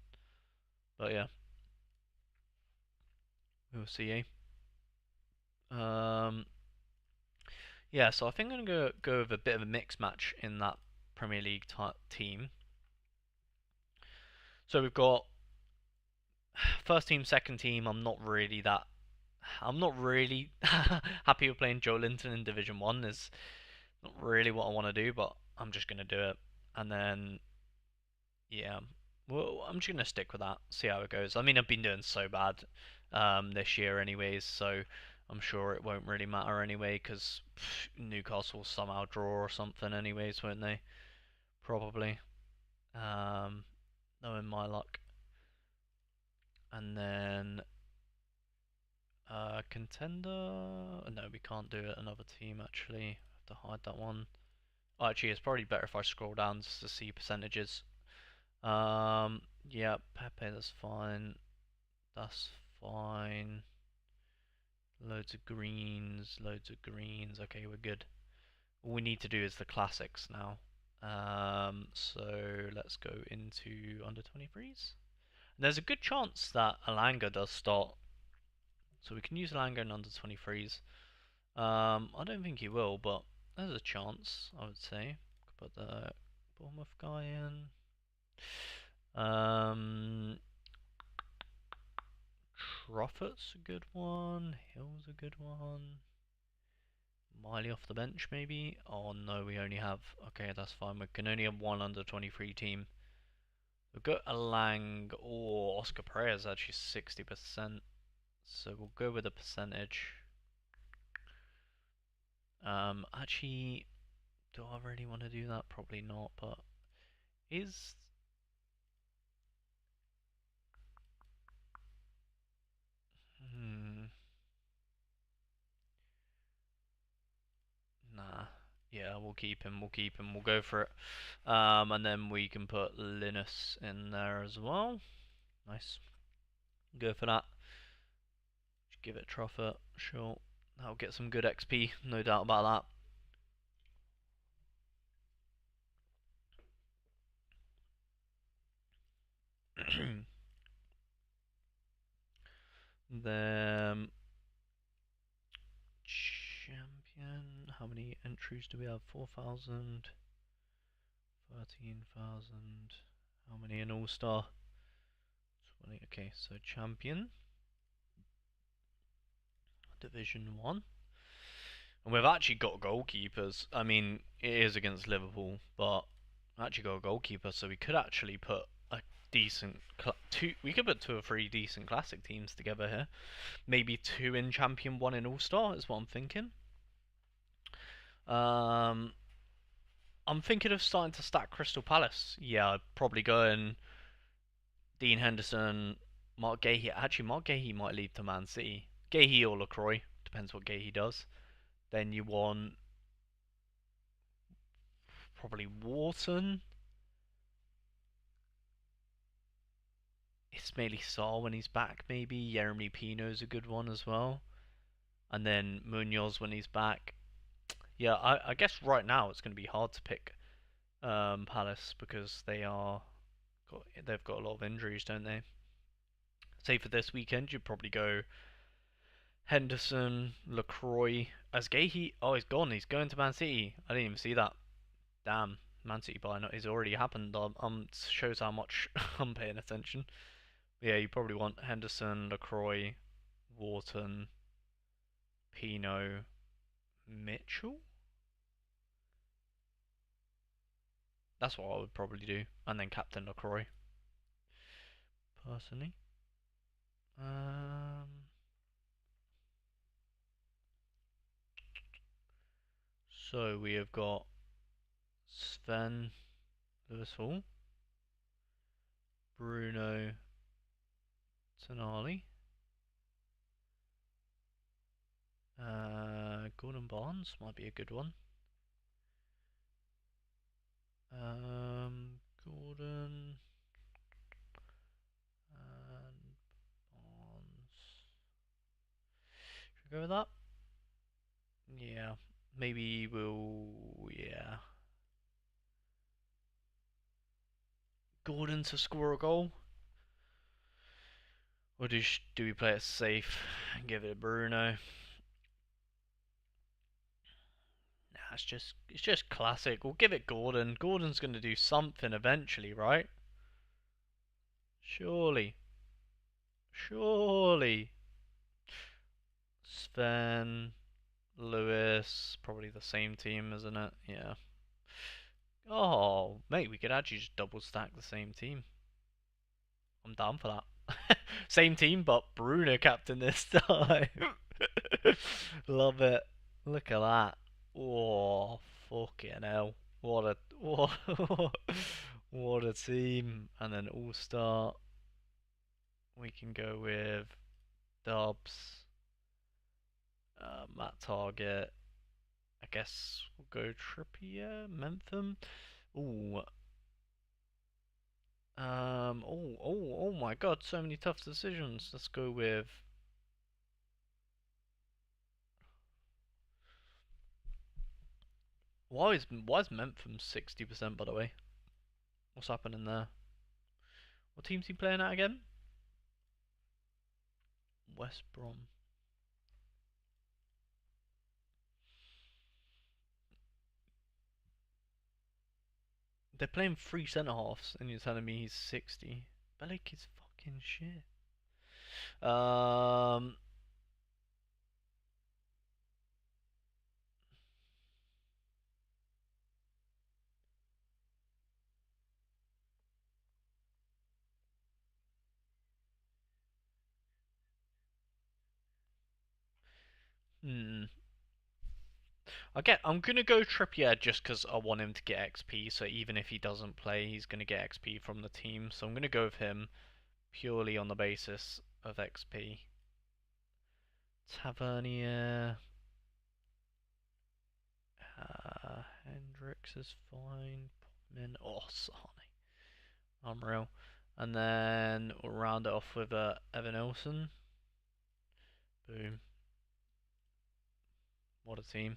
But yeah, we'll see. Yeah, so I think I'm gonna go with a bit of a mixed match in that Premier League team. So we've got first team, second team. I'm not really happy with playing Joe Linton in Division One. Is not really what I want to do, but I'm just gonna do it. And then yeah, well, I'm just gonna stick with that. See how it goes. I mean, I've been doing so bad this year, anyways. So I'm sure it won't really matter anyway, because Newcastle will somehow draw or something, anyways, won't they? Probably. Knowing my luck. And then contender. No, we can't do it. Another team actually. Have to hide that one. Oh, actually, it's probably better if I scroll down just to see percentages. Yeah, Pepe, that's fine. That's fine. Loads of greens, loads of greens. Okay, we're good. All we need to do is the classics now. So let's go into under 23s. There's a good chance that Alanga does start, so we can use Alanga in under 23s. I don't think he will, but there's a chance, I would say. Could put the Bournemouth guy in. Troffert's a good one. Hill's a good one. Miley off the bench, maybe? Oh no, we only have. Okay, that's fine. We can only have one under 23 team. We've got Alang or Oscar Perez actually 60%. So we'll go with a percentage. Actually, do I really want to do that? Probably not, but is. Hmm. Nah. Yeah, we'll keep him. We'll keep him. We'll go for it. And then we can put Linus in there as well. Nice. Go for that. Just give it a Truffet. Sure. That'll get some good XP. No doubt about that. Then many entries do we have? 4,000, 13,000. How many in All-Star? 20. Okay, so champion, Division 1. And we've actually got goalkeepers. I mean, it is against Liverpool, but actually got a goalkeeper, so we could actually put a decent we could put 2 or 3 decent classic teams together here. Maybe 2 in Champion, 1 in All Star is what I'm thinking. I'm thinking of starting to stack Crystal Palace. Yeah, I'd probably go in Dean Henderson, Mark Gahey. Actually, Mark Gahey might leave to Man City. Gahey or LaCroix, depends what Gahey does. Then you want probably Wharton. Ismaili Sarr when he's back, maybe. Jeremy Pino's a good one as well. And then Munoz when he's back. Yeah, I guess right now it's going to be hard to pick Palace because they've got a lot of injuries, don't they? Say for this weekend, you'd probably go Henderson, LaCroix. As Gahey, oh, he's gone. He's going to Man City. I didn't even see that. Damn, Man City buy it's already happened. Shows how much I'm paying attention. Yeah, you probably want Henderson, LaCroix, Wharton, Pino, Mitchell. That's what I would probably do, and then Captain LaCroix. Personally, so we have got Sven Lewis Hall, Bruno Tonali, Gordon Barnes might be a good one. Gordon and Barnes. Should we go with that? Yeah, maybe we'll. Yeah. Gordon to score a goal? Or do we play it safe and give it to Bruno? Nah, it's just classic. We'll give it Gordon. Gordon's gonna do something eventually, right? Surely. Surely. Sven, Lewis, probably the same team, isn't it? Yeah. Oh, mate, we could actually just double stack the same team. I'm down for that. Same team, but Bruno captain this time. Love it. Look at that. Oh, fucking hell. What a team. And then All Star. We can go with Dubs, Matt Target. I guess we'll go Trippier, Mentham. Ooh. Oh my god, so many tough decisions. Let's go with. Why is Mentham 60% by the way? What's happening there? What team's he playing at again? West Brom. They're playing 3 centre halves, and you're telling me he's 60. Bellick is fucking shit. Um. Hmm. I'm gonna go Trippier just because I want him to get XP. So even if he doesn't play, he's gonna get XP from the team. So I'm gonna go with him purely on the basis of XP. Tavernier. Hendricks is fine. Min. Oh, Sane. Unreal. And then we'll round it off with Evan Olsen. Boom. What a team.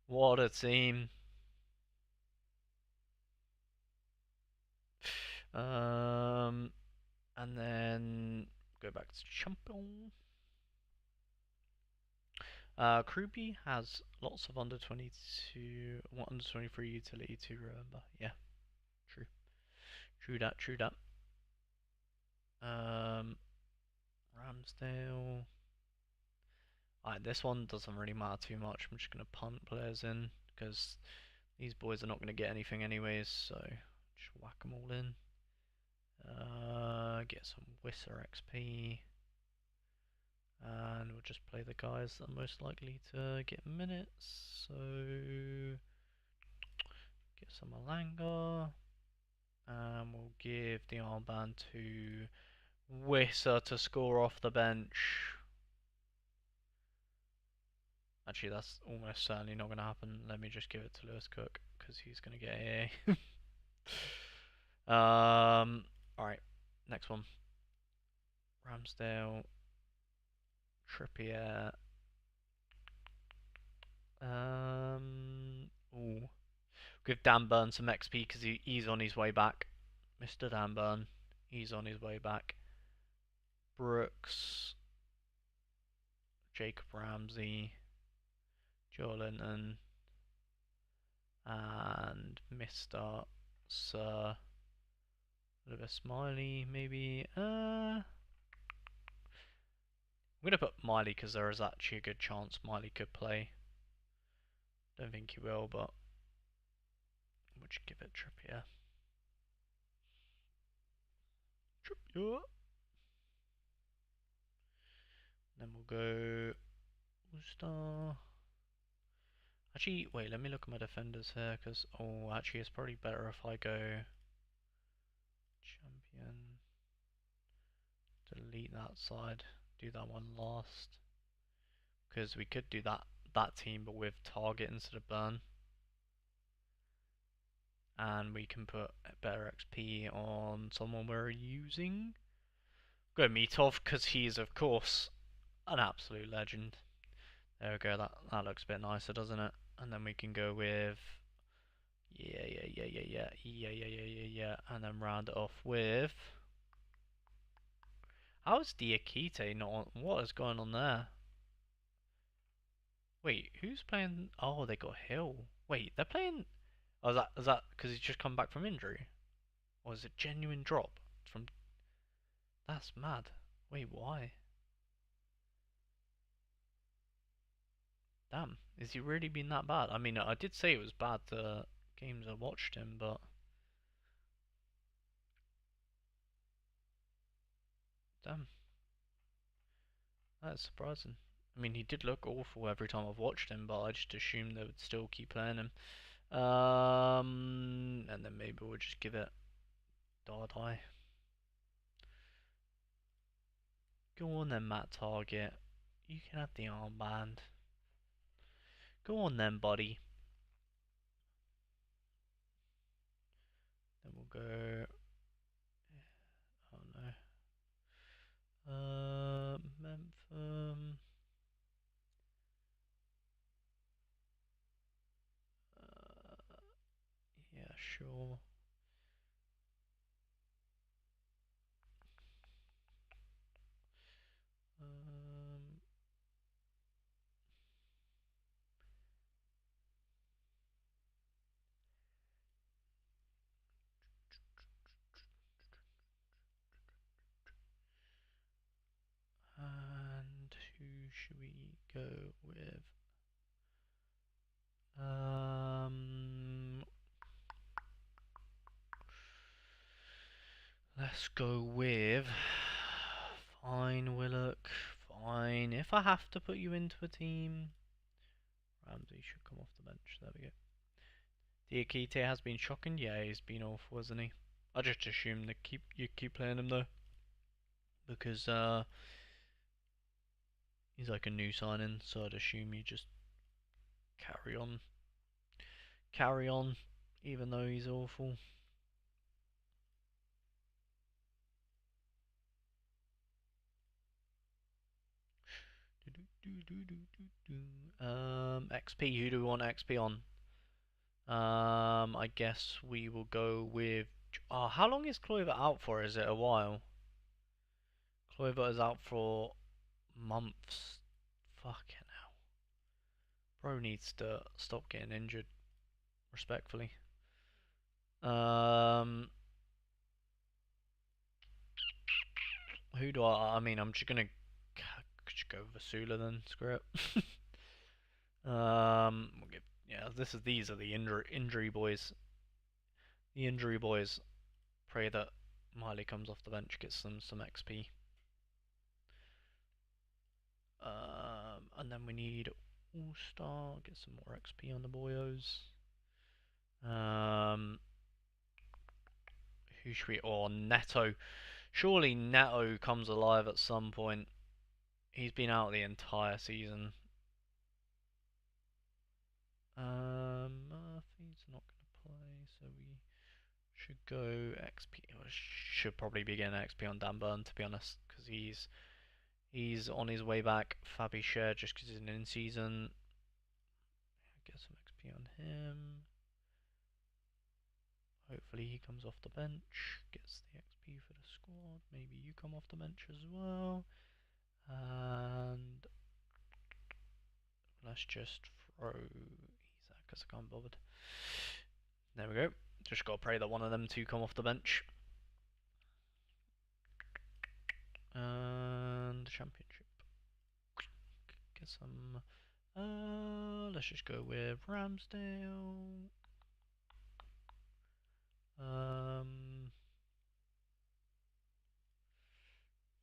What a team. And then go back to champion. Kruby has lots of under 22, under 23 utility to remember. Yeah, true. True that, true that. Ramsdale. Alright, this one doesn't really matter too much. I'm just going to punt players in because these boys are not going to get anything anyways, so just whack them all in. Get some Whistler XP. And we'll just play the guys that are most likely to get minutes. So get some Alanga. And we'll give the armband to Whistler to score off the bench. Actually, that's almost certainly not going to happen. Let me just give it to Lewis Cook because he's going to get AA. Alright, next one. Ramsdale, Trippier. Ooh. Give Dan Burn some XP because he's on his way back. Mr. Dan Burn, he's on his way back. Brooks, Jacob Ramsey, Joe Linton, and Mr. Sir Oliver Smiley, maybe. I'm going to put Miley because there is actually a good chance Miley could play. Don't think he will, but we'll just give it Trippier. Trippier. Then we'll go Star. Actually, wait, let me look at my defenders here, because, oh, actually, it's probably better if I go champion, delete that side, do that one last, because we could do that team, but with target instead of burn, and we can put better XP on someone we're using. Go Mitov, because he's, of course, an absolute legend. There we go, that looks a bit nicer, doesn't it? And then we can go with yeah, and then round it off with. How is Diakite not on? What is going on there? Wait, who's playing? Oh, they got Hill. Wait, they're playing. Oh, is that because he's just come back from injury, or is it genuine drop from? That's mad. Wait, why? Damn, is he really been that bad? I mean, I did say it was bad the games I watched him, but damn, that's surprising. I mean, he did look awful every time I've watched him, but I just assumed they would still keep playing him. And then maybe we'll just give it Dardai. Go on then, Matt Target. You can have the armband. Go on then, buddy. Then we'll go. Oh no. Memphis. Yeah, sure. And who should we go with? Let's go with. Fine, Willock. Fine. If I have to put you into a team, Ramsey should come off the bench. There we go. Diakite has been shocking. Yeah, he's been awful, hasn't he? I just assume that you keep playing him though, because he's like a new signing. So I'd assume you just carry on, even though he's awful. XP. Who do we want XP on? I guess we will go with. Oh, how long is Kluivert out for? Is it a while? Kluivert is out for months. Fucking hell. Bro needs to stop getting injured, respectfully. Um, who do I mean, I'm just gonna go Vasula then. Screw it. We'll give, yeah. These are the injury boys. The injury boys. Pray that Miley comes off the bench, gets them some XP. And then we need All Star, get some more XP on the boyos. Who should we? Or Neto. Surely Neto comes alive at some point. He's been out the entire season. Murphy's not going to play, so we should go XP. Should probably be getting XP on Dan Burn, to be honest, because he's on his way back. Fabi Share just because he's in season. Get some XP on him. Hopefully he comes off the bench, gets the XP for the squad. Maybe you come off the bench as well. And let's just throw Isaac because I can't be bothered. There we go. Just gotta pray that one of them two come off the bench. And championship. Get some. Let's just go with Ramsdale.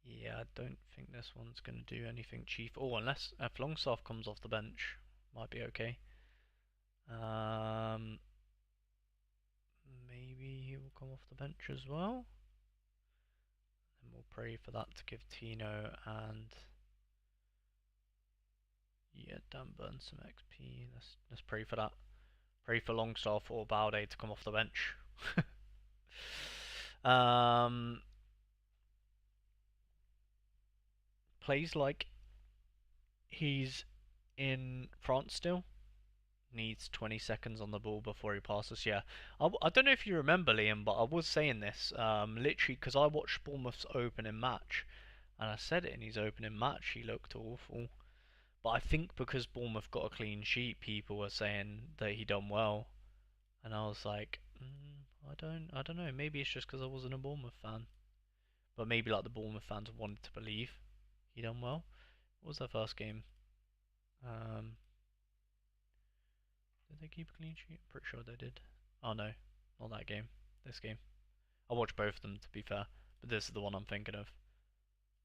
Yeah, I don't think this one's going to do anything chief. Oh, unless if Longstaff comes off the bench, might be okay. Maybe he will come off the bench as well. And we'll pray for that to give Tino and yeah, Dan Burn some XP. Let's pray for that. Pray for Longstaff or Balde to come off the bench. Plays like he's in France still. Needs 20 seconds on the ball before he passes. Yeah, I don't know if you remember, Liam, but I was saying this literally because I watched Bournemouth's opening match, and I said it in his opening match he looked awful. But I think because Bournemouth got a clean sheet, people were saying that he done well, and I was like, I don't know. Maybe it's just because I wasn't a Bournemouth fan, but maybe like the Bournemouth fans wanted to believe he done well. What was their first game? Um, Did they keep a clean sheet? I'm pretty sure they did. Oh no, not that game. This game. I watched both of them to be fair, but this is the one I'm thinking of.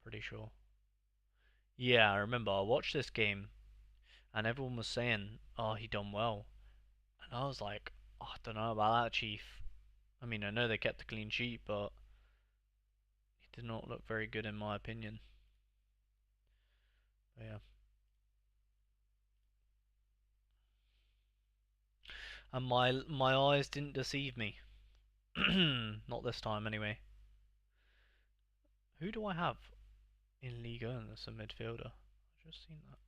Pretty sure. Yeah, I remember I watched this game and everyone was saying, "Oh, he done well," and I was like, oh, "I don't know about that, Chief." I mean, I know they kept a clean sheet, but he did not look very good in my opinion. But yeah. And my eyes didn't deceive me. Not this time, anyway. Who do I have in Liga and as a midfielder? I've just seen that.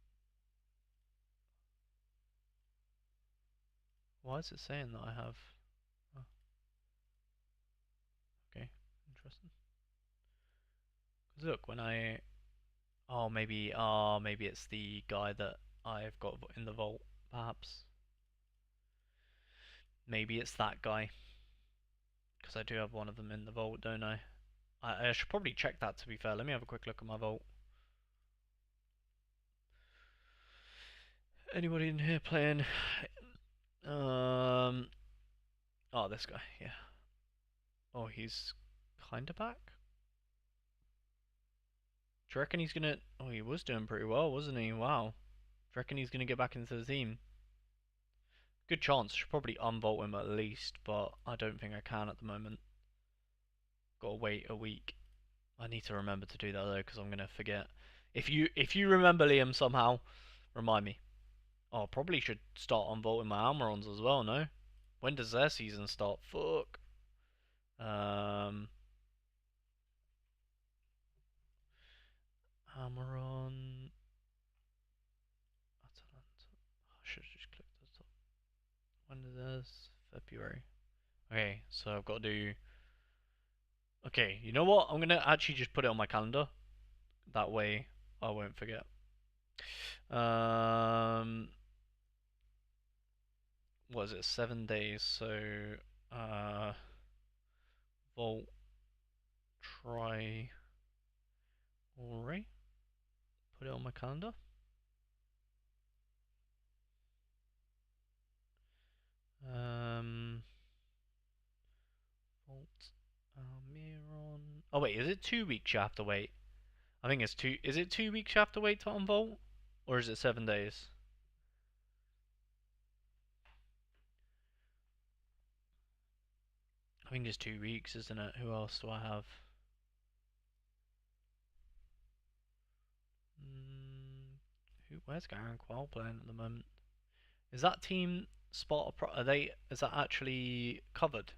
Why is it saying that I have? Oh, okay, interesting. Because look, when I maybe it's the guy that I've got in the vault. Perhaps maybe it's that guy because I do have one of them in the vault, don't I? I should probably check that. To be fair, let me have a quick look at my vault. Anybody in here playing? Oh, this guy, yeah. Oh, he's kinda back. Do you reckon he's gonna? Oh, he was doing pretty well, wasn't he? Wow. Do you reckon he's gonna get back into the team? Good chance. Should probably unvolt him at least, but I don't think I can at the moment. Gotta wait a week. I need to remember to do that though, because I'm gonna forget. If you remember Liam somehow, remind me. Oh, I probably should start unvaulting my Almirons as well. No, when does their season start? Fuck. Um, Almiron. Atalanta. I should have just clicked the top. When is this? February. Okay, so I've got to do. Okay, you know what? I'm gonna actually just put it on my calendar. That way I won't forget. Um, what is it, 7 days? So, uh, Vault, try, alright, put it on my calendar. Vault, Almiron. Oh wait, is it 2 weeks you have to wait? I think it's two. Is it 2 weeks you have to wait to unvault, or is it 7 days? I think it's 2 weeks, isn't it? Who else do I have? Where's Garen Qual playing at the moment? Is that team spot? Are they? Is that actually covered?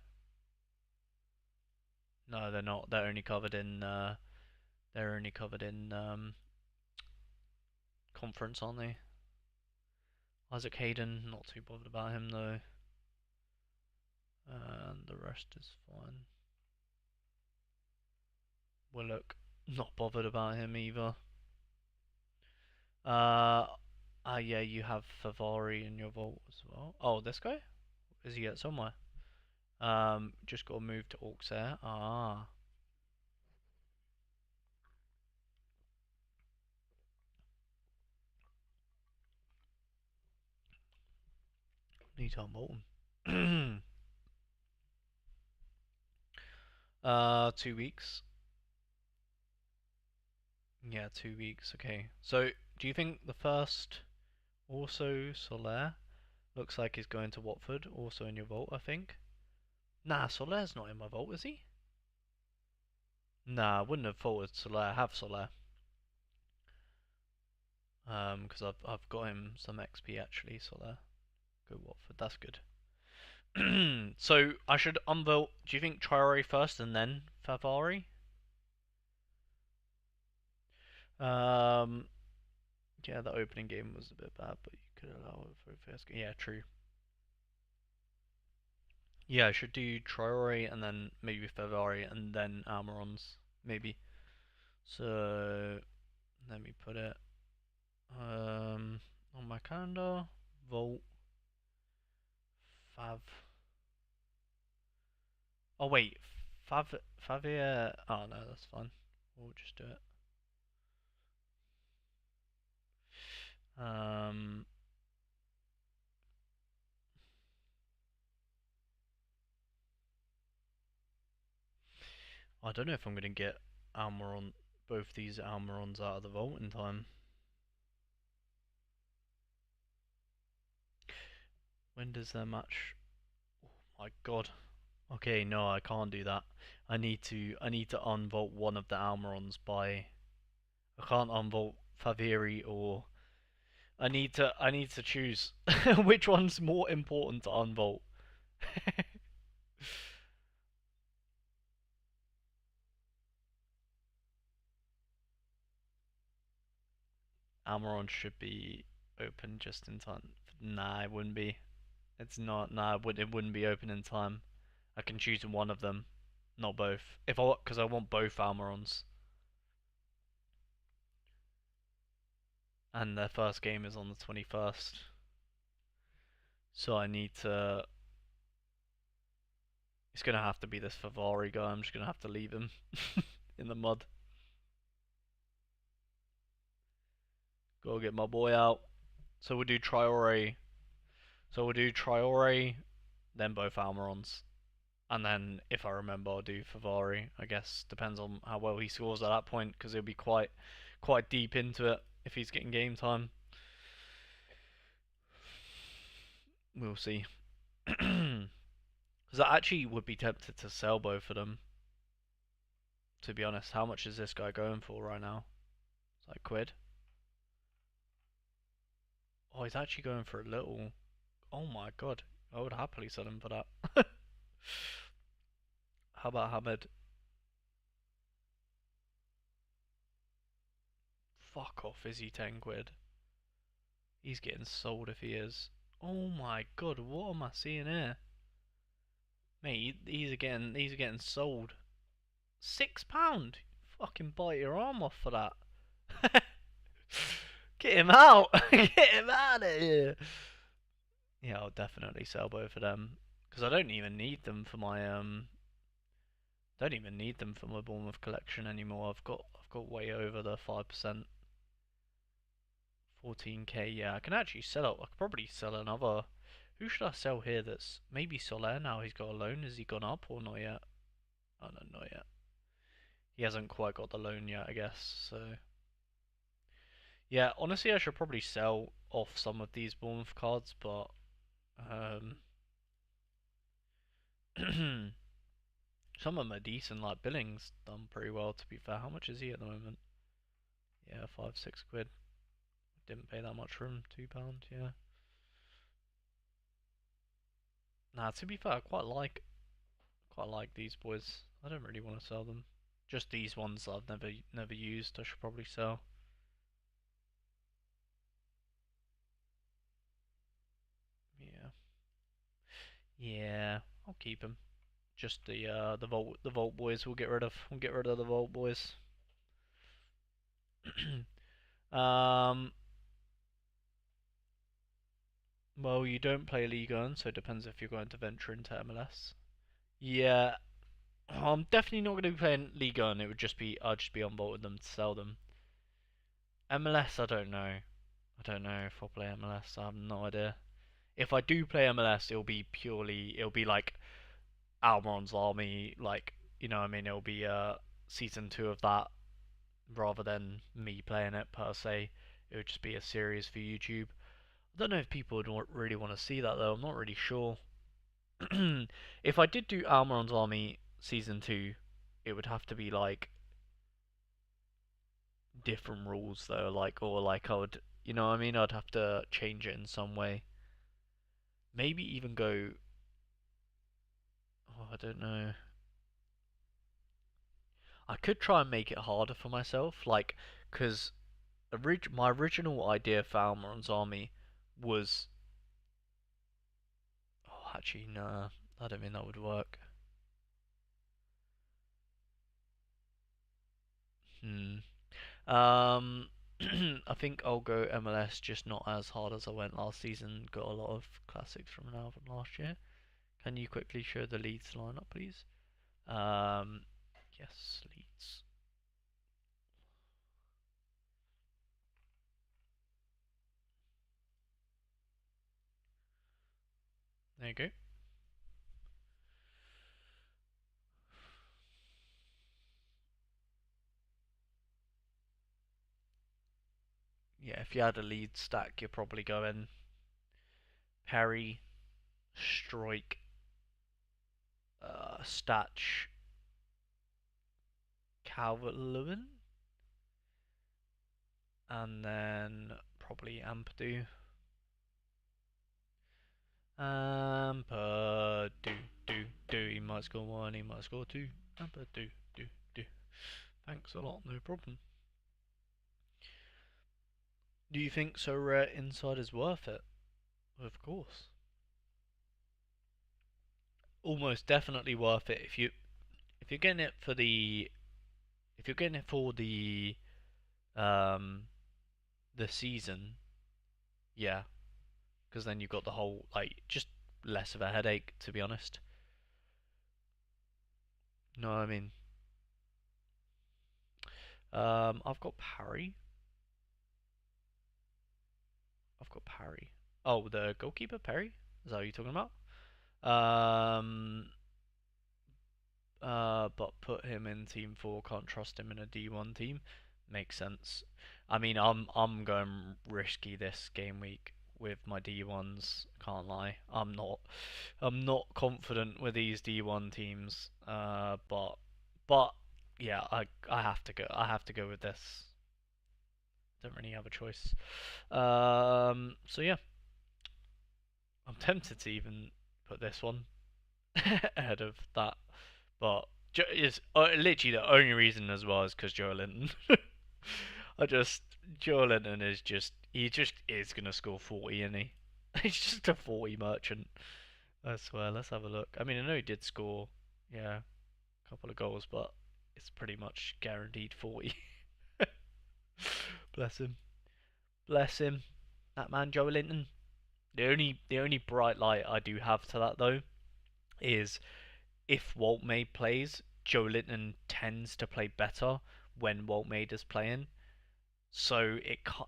No, they're not. They're only covered in. They're only covered in conference, aren't they? Isaac Hayden, not too bothered about him though. And the rest is fine. Willock, not bothered about him either. Yeah, you have Favari in your vault as well. Oh, this guy? Is he at somewhere? Just got to move to Orcs there. Ah. Need to unvault him. 2 weeks. Yeah, 2 weeks. Okay. So, do you think the first also Sorare looks like he's going to Watford, also in your vault, I think? Nah, Solare's not in my vault, is he? Nah, I wouldn't have thought it's Sorare. Have Sorare. Because I've got him some XP actually, Sorare. Go Watford, that's good. So I should unvote. Do you think Traore first and then Favari? Um, yeah, the opening game was a bit bad, but you could allow it for first game. Yeah, true. Yeah, I should do Traore and then maybe Favari and then Almiron's maybe. So let me put it on my calendar. Volt Fav. Oh wait, Favia. Oh no, that's fine. We'll just do it. Um, I don't know if I'm gonna get Almiron, both these Almirons out of the vault in time. When does their match? Oh my god. Okay, no, I can't do that. I need to unvault one of the Almirons by. I can't unvault Faviri or. I need to choose which one's more important to unvault. Almiron should be open just in time. Nah, it wouldn't be. It's not. Nah, it wouldn't be open in time. I can choose one of them, not both. Because I want both Almirons, and their first game is on the 21st. So I need to. It's gonna have to be this Favari guy. I'm just gonna have to leave him in the mud. Go get my boy out. So we'll do Traore. So we'll do Traore, then both Almirons. And then, if I remember, I'll do Favari. I guess depends on how well he scores at that point, because he'll be quite deep into it if he's getting game time. We'll see. Because I actually would be tempted to sell both of them. To be honest, how much is this guy going for right now? It's like quid. Oh, he's actually going for a little. Oh my god, I would happily sell him for that. How about Hamid? Fuck off, is he 10 quid? He's getting sold if he is. Oh my god, what am I seeing here? Mate, he's getting sold. £6? Fucking bite your arm off for that. Get him out! Get him out of here! Yeah, I'll definitely sell both of them because I don't even need them for my don't even need them for my Bournemouth collection anymore. I've got way over the 5%, 14k. Yeah, I can actually sell it. I could probably sell another. Who should I sell here? That's maybe Sorare now. He's got a loan. Has he gone up or not yet? Oh no, not yet. He hasn't quite got the loan yet, I guess. So yeah, honestly, I should probably sell off some of these Bournemouth cards, but um, some of them are decent. Like Billings done pretty well, to be fair. How much is he at the moment? Yeah, 5, 6 quid. Didn't pay that much for him. £2. Yeah. Nah, to be fair, I quite like these boys. I don't really want to sell them. Just these ones that I've never used. I should probably sell. Yeah. Yeah, I'll keep them. Just the Vault boys we'll get rid of. We'll get rid of the Vault boys. um well, you don't play League On, so it depends if you're going to venture into MLS. Yeah, I'm definitely not going to be playing League On. It would just be I'll just be on board with them to sell them. MLS, I don't know. I don't know if I'll play MLS. I have no idea. If I do play MLS, it'll be like Almiron's Army, like what I mean. It'll be season 2 of that rather than me playing it per se. It would just be a series for YouTube. I don't know if people would really want to see that though. I'm not really sure. If I did do Almiron's Army season 2, it would have to be like different rules though, like or like I would, what I mean? I'd have to change it in some way. Maybe even go. Oh, I don't know. I could try and make it harder for myself, like, because my original idea for Almiron's Army was. Oh, actually, no, I don't think that would work. Hmm. Um, I think I'll go MLS, just not as hard as I went last season. Got a lot of classics from now from last year. Can you quickly show the Leeds lineup, please? Um, yes, Leeds. There you go. Yeah, if you had a Leeds stack, you're probably going Perry, Strike, Statch, Calvert-Lewin, and then probably Ampadu. Do. He might score one, he might score two. Do. Thanks a lot, no problem. Do you think so rare inside is worth it? Of course. Almost definitely worth it if you're getting it for the if you're getting it for um the season, yeah, because then you've got the whole like just less of a headache to be honest. You know what I mean? I've got Parry. I've got Parry. Oh, the goalkeeper Perry. Is that what you're talking about? Um, but put him in Team 4. Can't trust him in a D1 team. Makes sense. I mean, I'm going risky this game week with my D1s. Can't lie. I'm not confident with these D1 teams. But yeah, I have to go. I have to go with this. Don't really have a choice. So yeah, I'm tempted to even put this one ahead of that, but it's literally the only reason as well is because Joe Linton. I just Joe Linton is just is gonna score 40, isn't he? He's just a 40 merchant. I swear. Let's have a look. I mean, I know he did score, yeah, a couple of goals, but it's pretty much guaranteed 40. Bless him. Bless him. That man, Joe Linton. The only bright light I do have to that though is if Walt May plays, Joe Linton tends to play better when Walt May is playing. So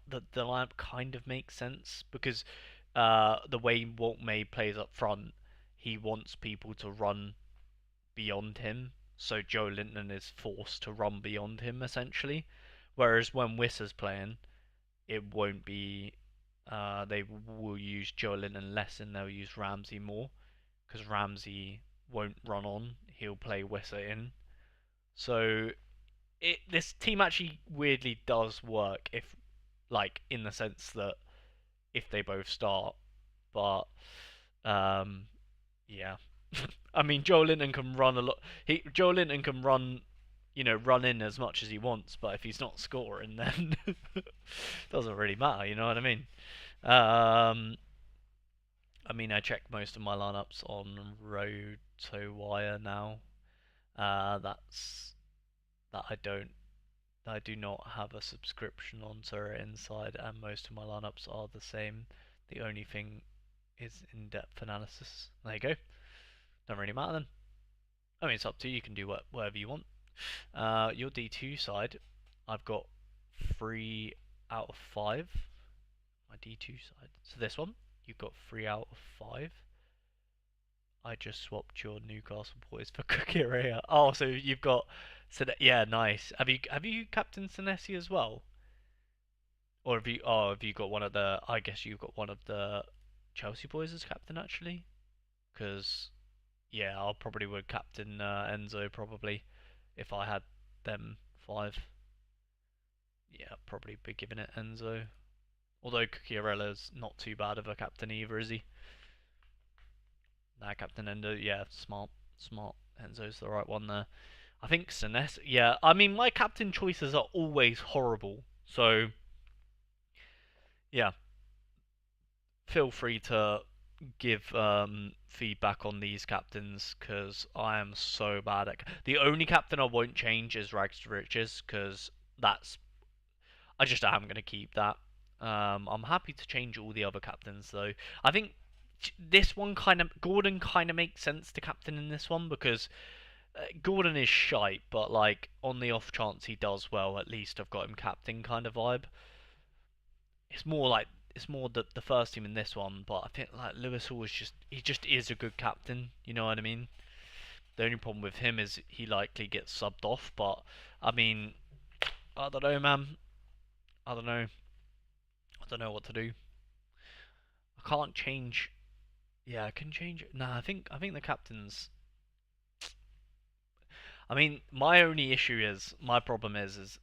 the lineup kind of makes sense because the way Walt May plays up front, he wants people to run beyond him. So Joe Linton is forced to run beyond him essentially. Whereas when Wissa's playing, it won't be. They will use Joe Linton less and they'll use Ramsey more because Ramsey won't run on. He'll play Wissa in. So this team actually weirdly does work if, like, in the sense that if they both start, but um, yeah. I mean, Joe Linton can run a lot. Joe Linton can run, run in as much as he wants, but if he's not scoring, then it doesn't really matter. You know what I mean? Um, I check most of my lineups on RotoWire now. That's that I do not have a subscription on Sorare Inside, and most of my lineups are the same. The only thing is in-depth analysis. There you go. Don't really matter then. I mean, it's up to you. You can do whatever you want. Your D2 side, I've got 3 out of 5. My D2 side. So this one, you've got 3 out of 5. I just swapped your Newcastle boys for Kukurea. Oh, so you've got, yeah, nice. Have you captained Senesi as well, or have you got one of the? I guess you've got one of the Chelsea boys as captain actually, because yeah, I probably would captain Enzo probably if I had them 5. Yeah, I'd probably be giving it Enzo. Although Cucurella's not too bad of a captain either, is he? Nah, Captain Endo, yeah, smart, smart. Enzo's the right one there. I think Sinnes, yeah. I mean, my captain choices are always horrible, so yeah. Feel free to give feedback on these captains because I am so bad at. The only captain I won't change is Rags to Riches because that's I just am going to keep that. I'm happy to change all the other captains though. I think this one Gordon kind of makes sense to captain in this one because Gordon is shite, but like on the off chance he does well, at least I've got him captain kind of vibe. It's more the first team in this one, but I think like Lewis Hall just is a good captain. You know what I mean? The only problem with him is he likely gets subbed off, but I mean, I don't know, man. I don't know. I don't know what to do. I can't change. Yeah, I can change it. Nah, I think the captains. I mean, my problem is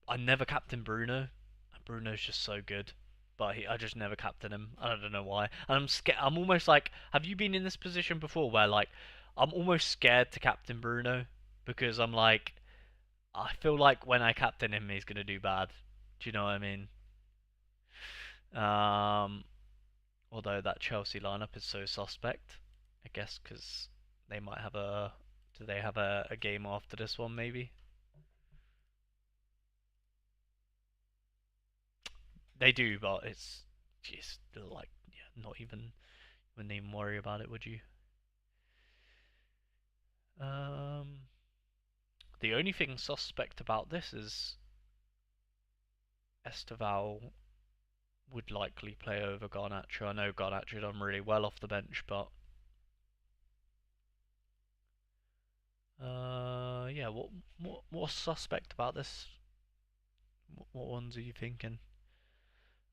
I never captain Bruno. Bruno's just so good, but I just never captain him. I don't know why. And I'm scared. I'm almost like, have you been in this position before where like I'm almost scared to captain Bruno because I'm like, I feel like when I captain him, he's gonna do bad. Do you know what I mean? Um, Although that Chelsea lineup is so suspect, I guess because they might have a. Do they have a game after this one? Maybe they do, but it's just like yeah, not even. Wouldn't even worry about it, would you? Um, the only thing suspect about this is Esteval would likely play over Garnacho. I know Garnacho done really well off the bench, but yeah. What's suspect about this? What ones are you thinking?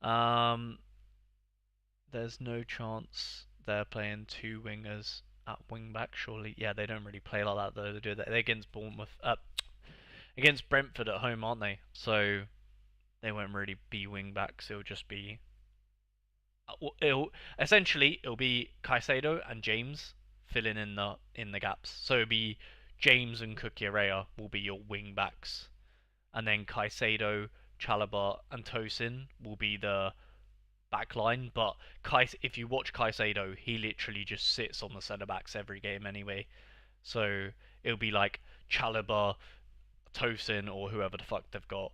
Um, there's no chance they're playing 2 wingers at wing back. Surely, yeah. They don't really play like that though. They do that. They're against Bournemouth, against Brentford at home, aren't they? So they won't really be wing backs. It'll just be it'll be Caicedo and James filling in the gaps. So it'll be James and Kukurea will be your wing backs, and then Caicedo, Chalobah, and Tosin will be the back line. But if you watch Caicedo, he literally just sits on the centre backs every game anyway. So it'll be like Chalobah, Tosin, or whoever the fuck they've got.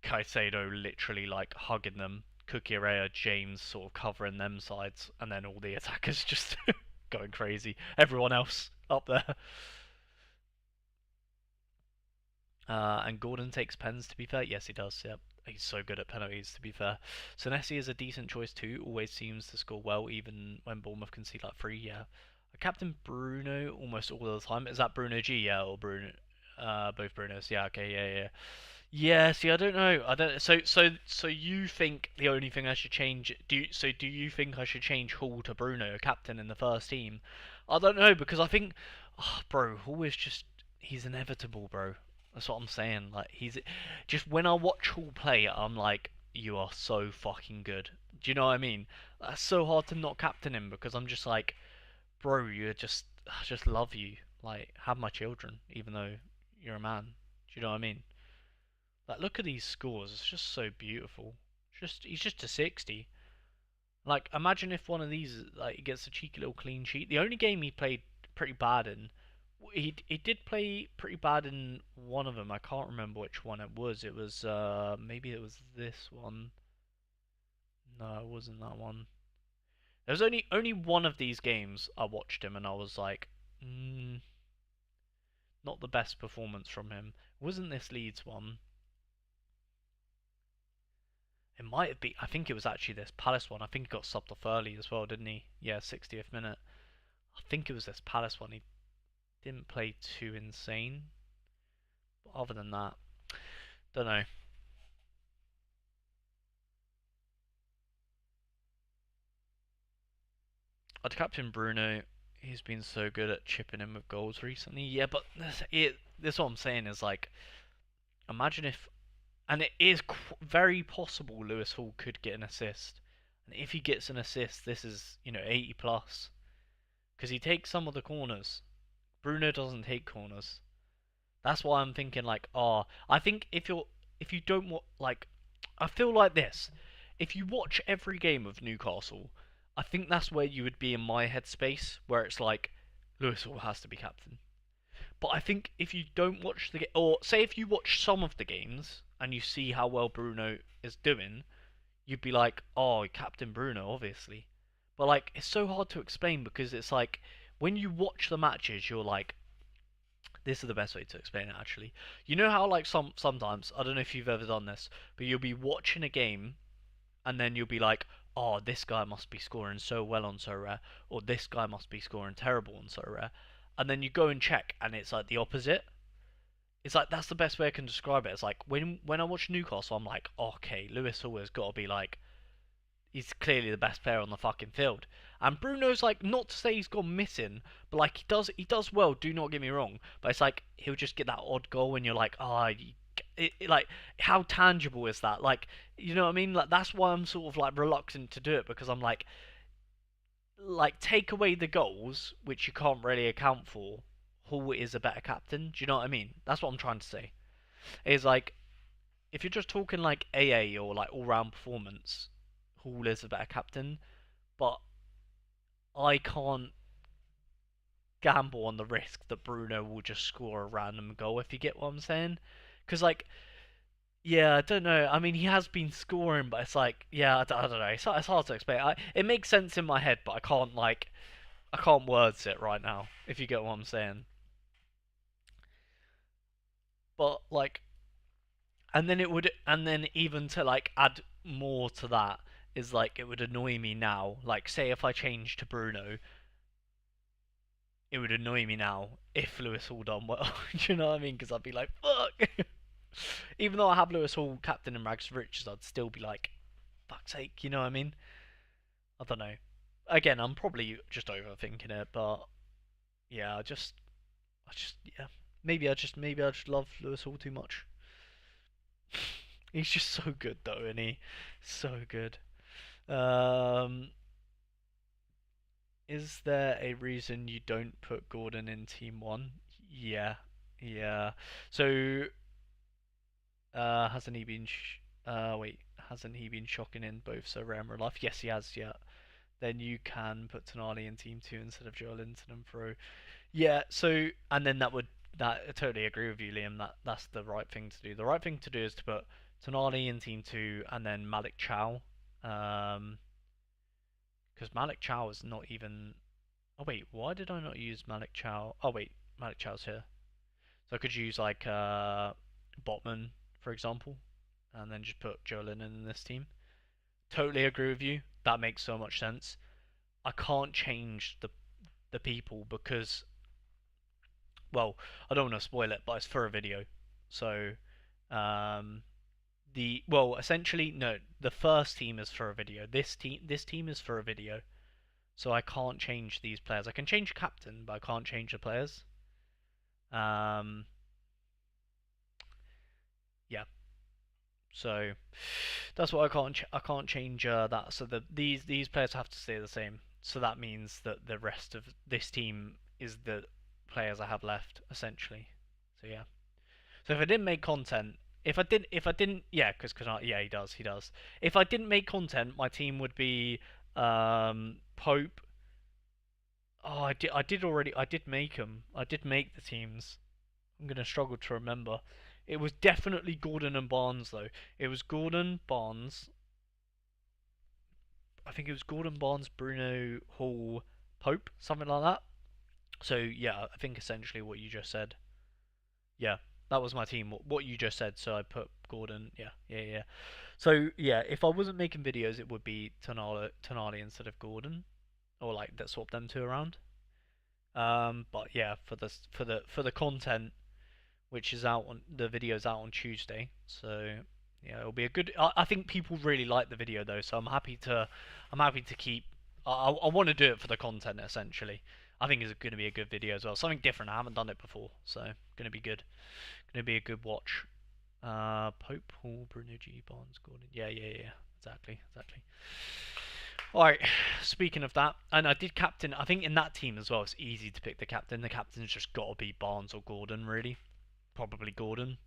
Caicedo literally like hugging them Kukurea, James sort of covering them sides, and then all the attackers just going crazy. Everyone else up there. And Gordon takes pens, to be fair. Yes, he does. Yep. He's so good at penalties, to be fair. Senesi is a decent choice too. Always seems to score well, even when Bournemouth concede like 3. Yeah. Captain Bruno almost all the time. Is that Bruno G? Yeah, or Bruno? Both Brunos. Yeah. Okay. Yeah. Yeah. Yeah. See, I don't know. I don't. So you think the only thing I should change? Do you think I should change Hall to Bruno, captain in the first team? I don't know because I think, oh, bro, Hall is just he's inevitable, bro. That's what I'm saying. Like he's just when I watch Hall play, I'm like, you are so fucking good. Do you know what I mean? That's so hard to not captain him because I'm just like, bro, you're just I just love you. Like have my children, even though you're a man. Do you know what I mean? Like look at these scores. It's just so beautiful. Just he's just a 60. Like imagine if one of these like he gets a cheeky little clean sheet. The only game he played pretty bad in he did play pretty bad in one of them. I can't remember which one it was. It was maybe it was this one. No, it wasn't that one. There was only one of these games I watched him and I was like, not the best performance from him. Wasn't this Leeds one? It might have been. I think it was actually this Palace one. I think he got subbed off early as well, didn't he? Yeah, 60th minute. I think it was this Palace one. He didn't play too insane. But other than that, don't know. I'd captain Bruno. He's been so good at chipping in with goals recently. Yeah, but this what I'm saying is like, imagine if, and it is very possible Lewis Hall could get an assist. And if he gets an assist, this is 80 plus because he takes some of the corners. Bruno doesn't take corners. That's why I'm thinking like, I think if you don't want like, I feel like this. If you watch every game of Newcastle, I think that's where you would be in my headspace, where it's like, Lewis Hall has to be captain. But I think if you don't watch the or say if you watch some of the games and you see how well Bruno is doing, you'd be like, oh, Captain Bruno, obviously. But like, it's so hard to explain because it's like when you watch the matches, you're like, this is the best way to explain it actually. You know how like sometimes I don't know if you've ever done this, but you'll be watching a game and then you'll be like, oh, this guy must be scoring so well on Sorare, or this guy must be scoring terrible on Sorare, and then you go and check and it's like the opposite. It's like that's the best way I can describe it. It's like when I watch Newcastle, I'm like, okay, Lewis Hall has got to be like he's clearly the best player on the fucking field. And Bruno's like not to say he's gone missing, but like he does well. Do not get me wrong, but it's like he'll just get that odd goal, and you're like, like how tangible is that? Like you know what I mean? Like that's why I'm sort of like reluctant to do it because I'm like take away the goals which you can't really account for. Hall is a better captain. Do you know what I mean? That's what I'm trying to say. Is like if you're just talking like AA or like all round performance, Hall is a better captain, but I can't gamble on the risk that Bruno will just score a random goal if you get what I'm saying. Because like, yeah, I don't know. I mean, he has been scoring, but it's like, yeah, I don't know. It's hard to explain. It makes sense in my head, but I can't words it right now. If you get what I'm saying. But like, and then even to like add more to that is like it would annoy me now. Like, say if I change to Bruno, it would annoy me now if Lewis Hall done well. Do you know what I mean? Because I'd be like, fuck. Even though I have Lewis Hall captain and Rags Richards, I'd still be like, fuck's sake. You know what I mean? I don't know. Again, I'm probably just overthinking it, but yeah, yeah. Maybe I just love Lewis Hall too much. He's just so good though, isn't he? So good. Um, is there a reason you don't put Gordon in Team One? Yeah, yeah. So, hasn't he been? Wait, hasn't he been shocking in both Sorare and Real Life? Yes, he has. Yeah. Then you can put Tonali in Team Two instead of Joel Linton and Pro. Yeah. So, and then that I totally agree with you, Liam. That's the right thing to do. The right thing to do is to put Tonali in Team Two and then Malik Chow Because Malik Chow is not even. Oh wait, why did I not use Malik Chow? Oh wait, Malik Chow's here. So I could use like Botman, for example, and then just put Joe Lennon in this team. Totally agree with you. That makes so much sense. I can't change the people because, well, I don't want to spoil it, but it's for a video. So, um, essentially no, the first team is for a video. This team is for a video. So I can't change these players. I can change captain, but I can't change the players. Um, yeah. So that's what I can't change that. So these players have to stay the same. So that means that the rest of this team is the players I have left essentially. So yeah. So if I didn't make content, if I didn't, yeah, yeah, he does. If I didn't make content, my team would be Pope. Oh, I did make them. I did make the teams. I'm gonna struggle to remember. It was definitely Gordon and Barnes though. It was Gordon, Barnes. I think it was Gordon, Barnes, Bruno, Hall, Pope, something like that. So yeah, I think essentially what you just said. Yeah, that was my team. What you just said. So I put Gordon. Yeah, yeah, yeah. So yeah, if I wasn't making videos, it would be Tonali instead of Gordon, or like that swap them two around. But yeah, for the content, which is out on the video's out on Tuesday. So yeah, it'll be a good. I think people really like the video though, so I'm happy to keep. I want to do it for the content essentially. I think it's going to be a good video as well. Something different. I haven't done it before, so going to be good. Going to be a good watch. Pope, Hall, Bruno G, Barnes, Gordon. Yeah, yeah, yeah. Exactly, exactly. All right. Speaking of that, and I did captain. I think in that team as well, it's easy to pick the captain. The captain's just got to be Barnes or Gordon, really. Probably Gordon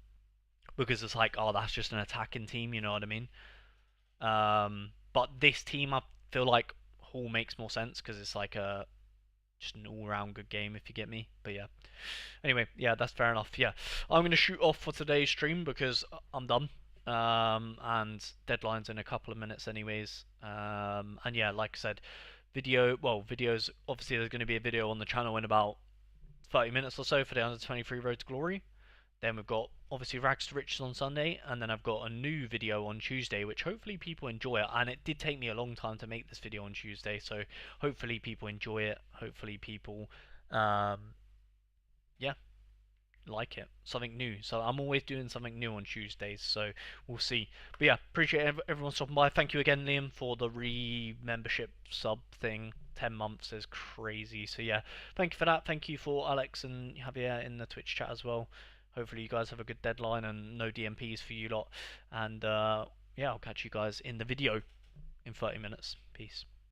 because it's like, oh, that's just an attacking team. You know what I mean? But this team, I feel like Hall makes more sense because it's like a just an all-round good game, if you get me. But yeah. Anyway, yeah, that's fair enough. Yeah, I'm gonna shoot off for today's stream because I'm done. And deadline's in a couple of minutes, anyways. And yeah, like I said, videos. Obviously, there's going to be a video on the channel in about 30 minutes or so for the under 23 Road to Glory. Then we've got obviously Rags to Riches on Sunday, and then I've got a new video on Tuesday, which hopefully people enjoy it. And it did take me a long time to make this video on Tuesday, so hopefully people enjoy it. Hopefully people, um, yeah, like it. Something new. So I'm always doing something new on Tuesdays, so we'll see. But yeah, appreciate everyone stopping by. Thank you again, Liam, for the re-membership sub thing. 10 months is crazy. So yeah, thank you for that. Thank you for Alex and Javier in the Twitch chat as well. Hopefully you guys have a good deadline and no DMPs for you lot. And yeah, I'll catch you guys in the video in 30 minutes. Peace.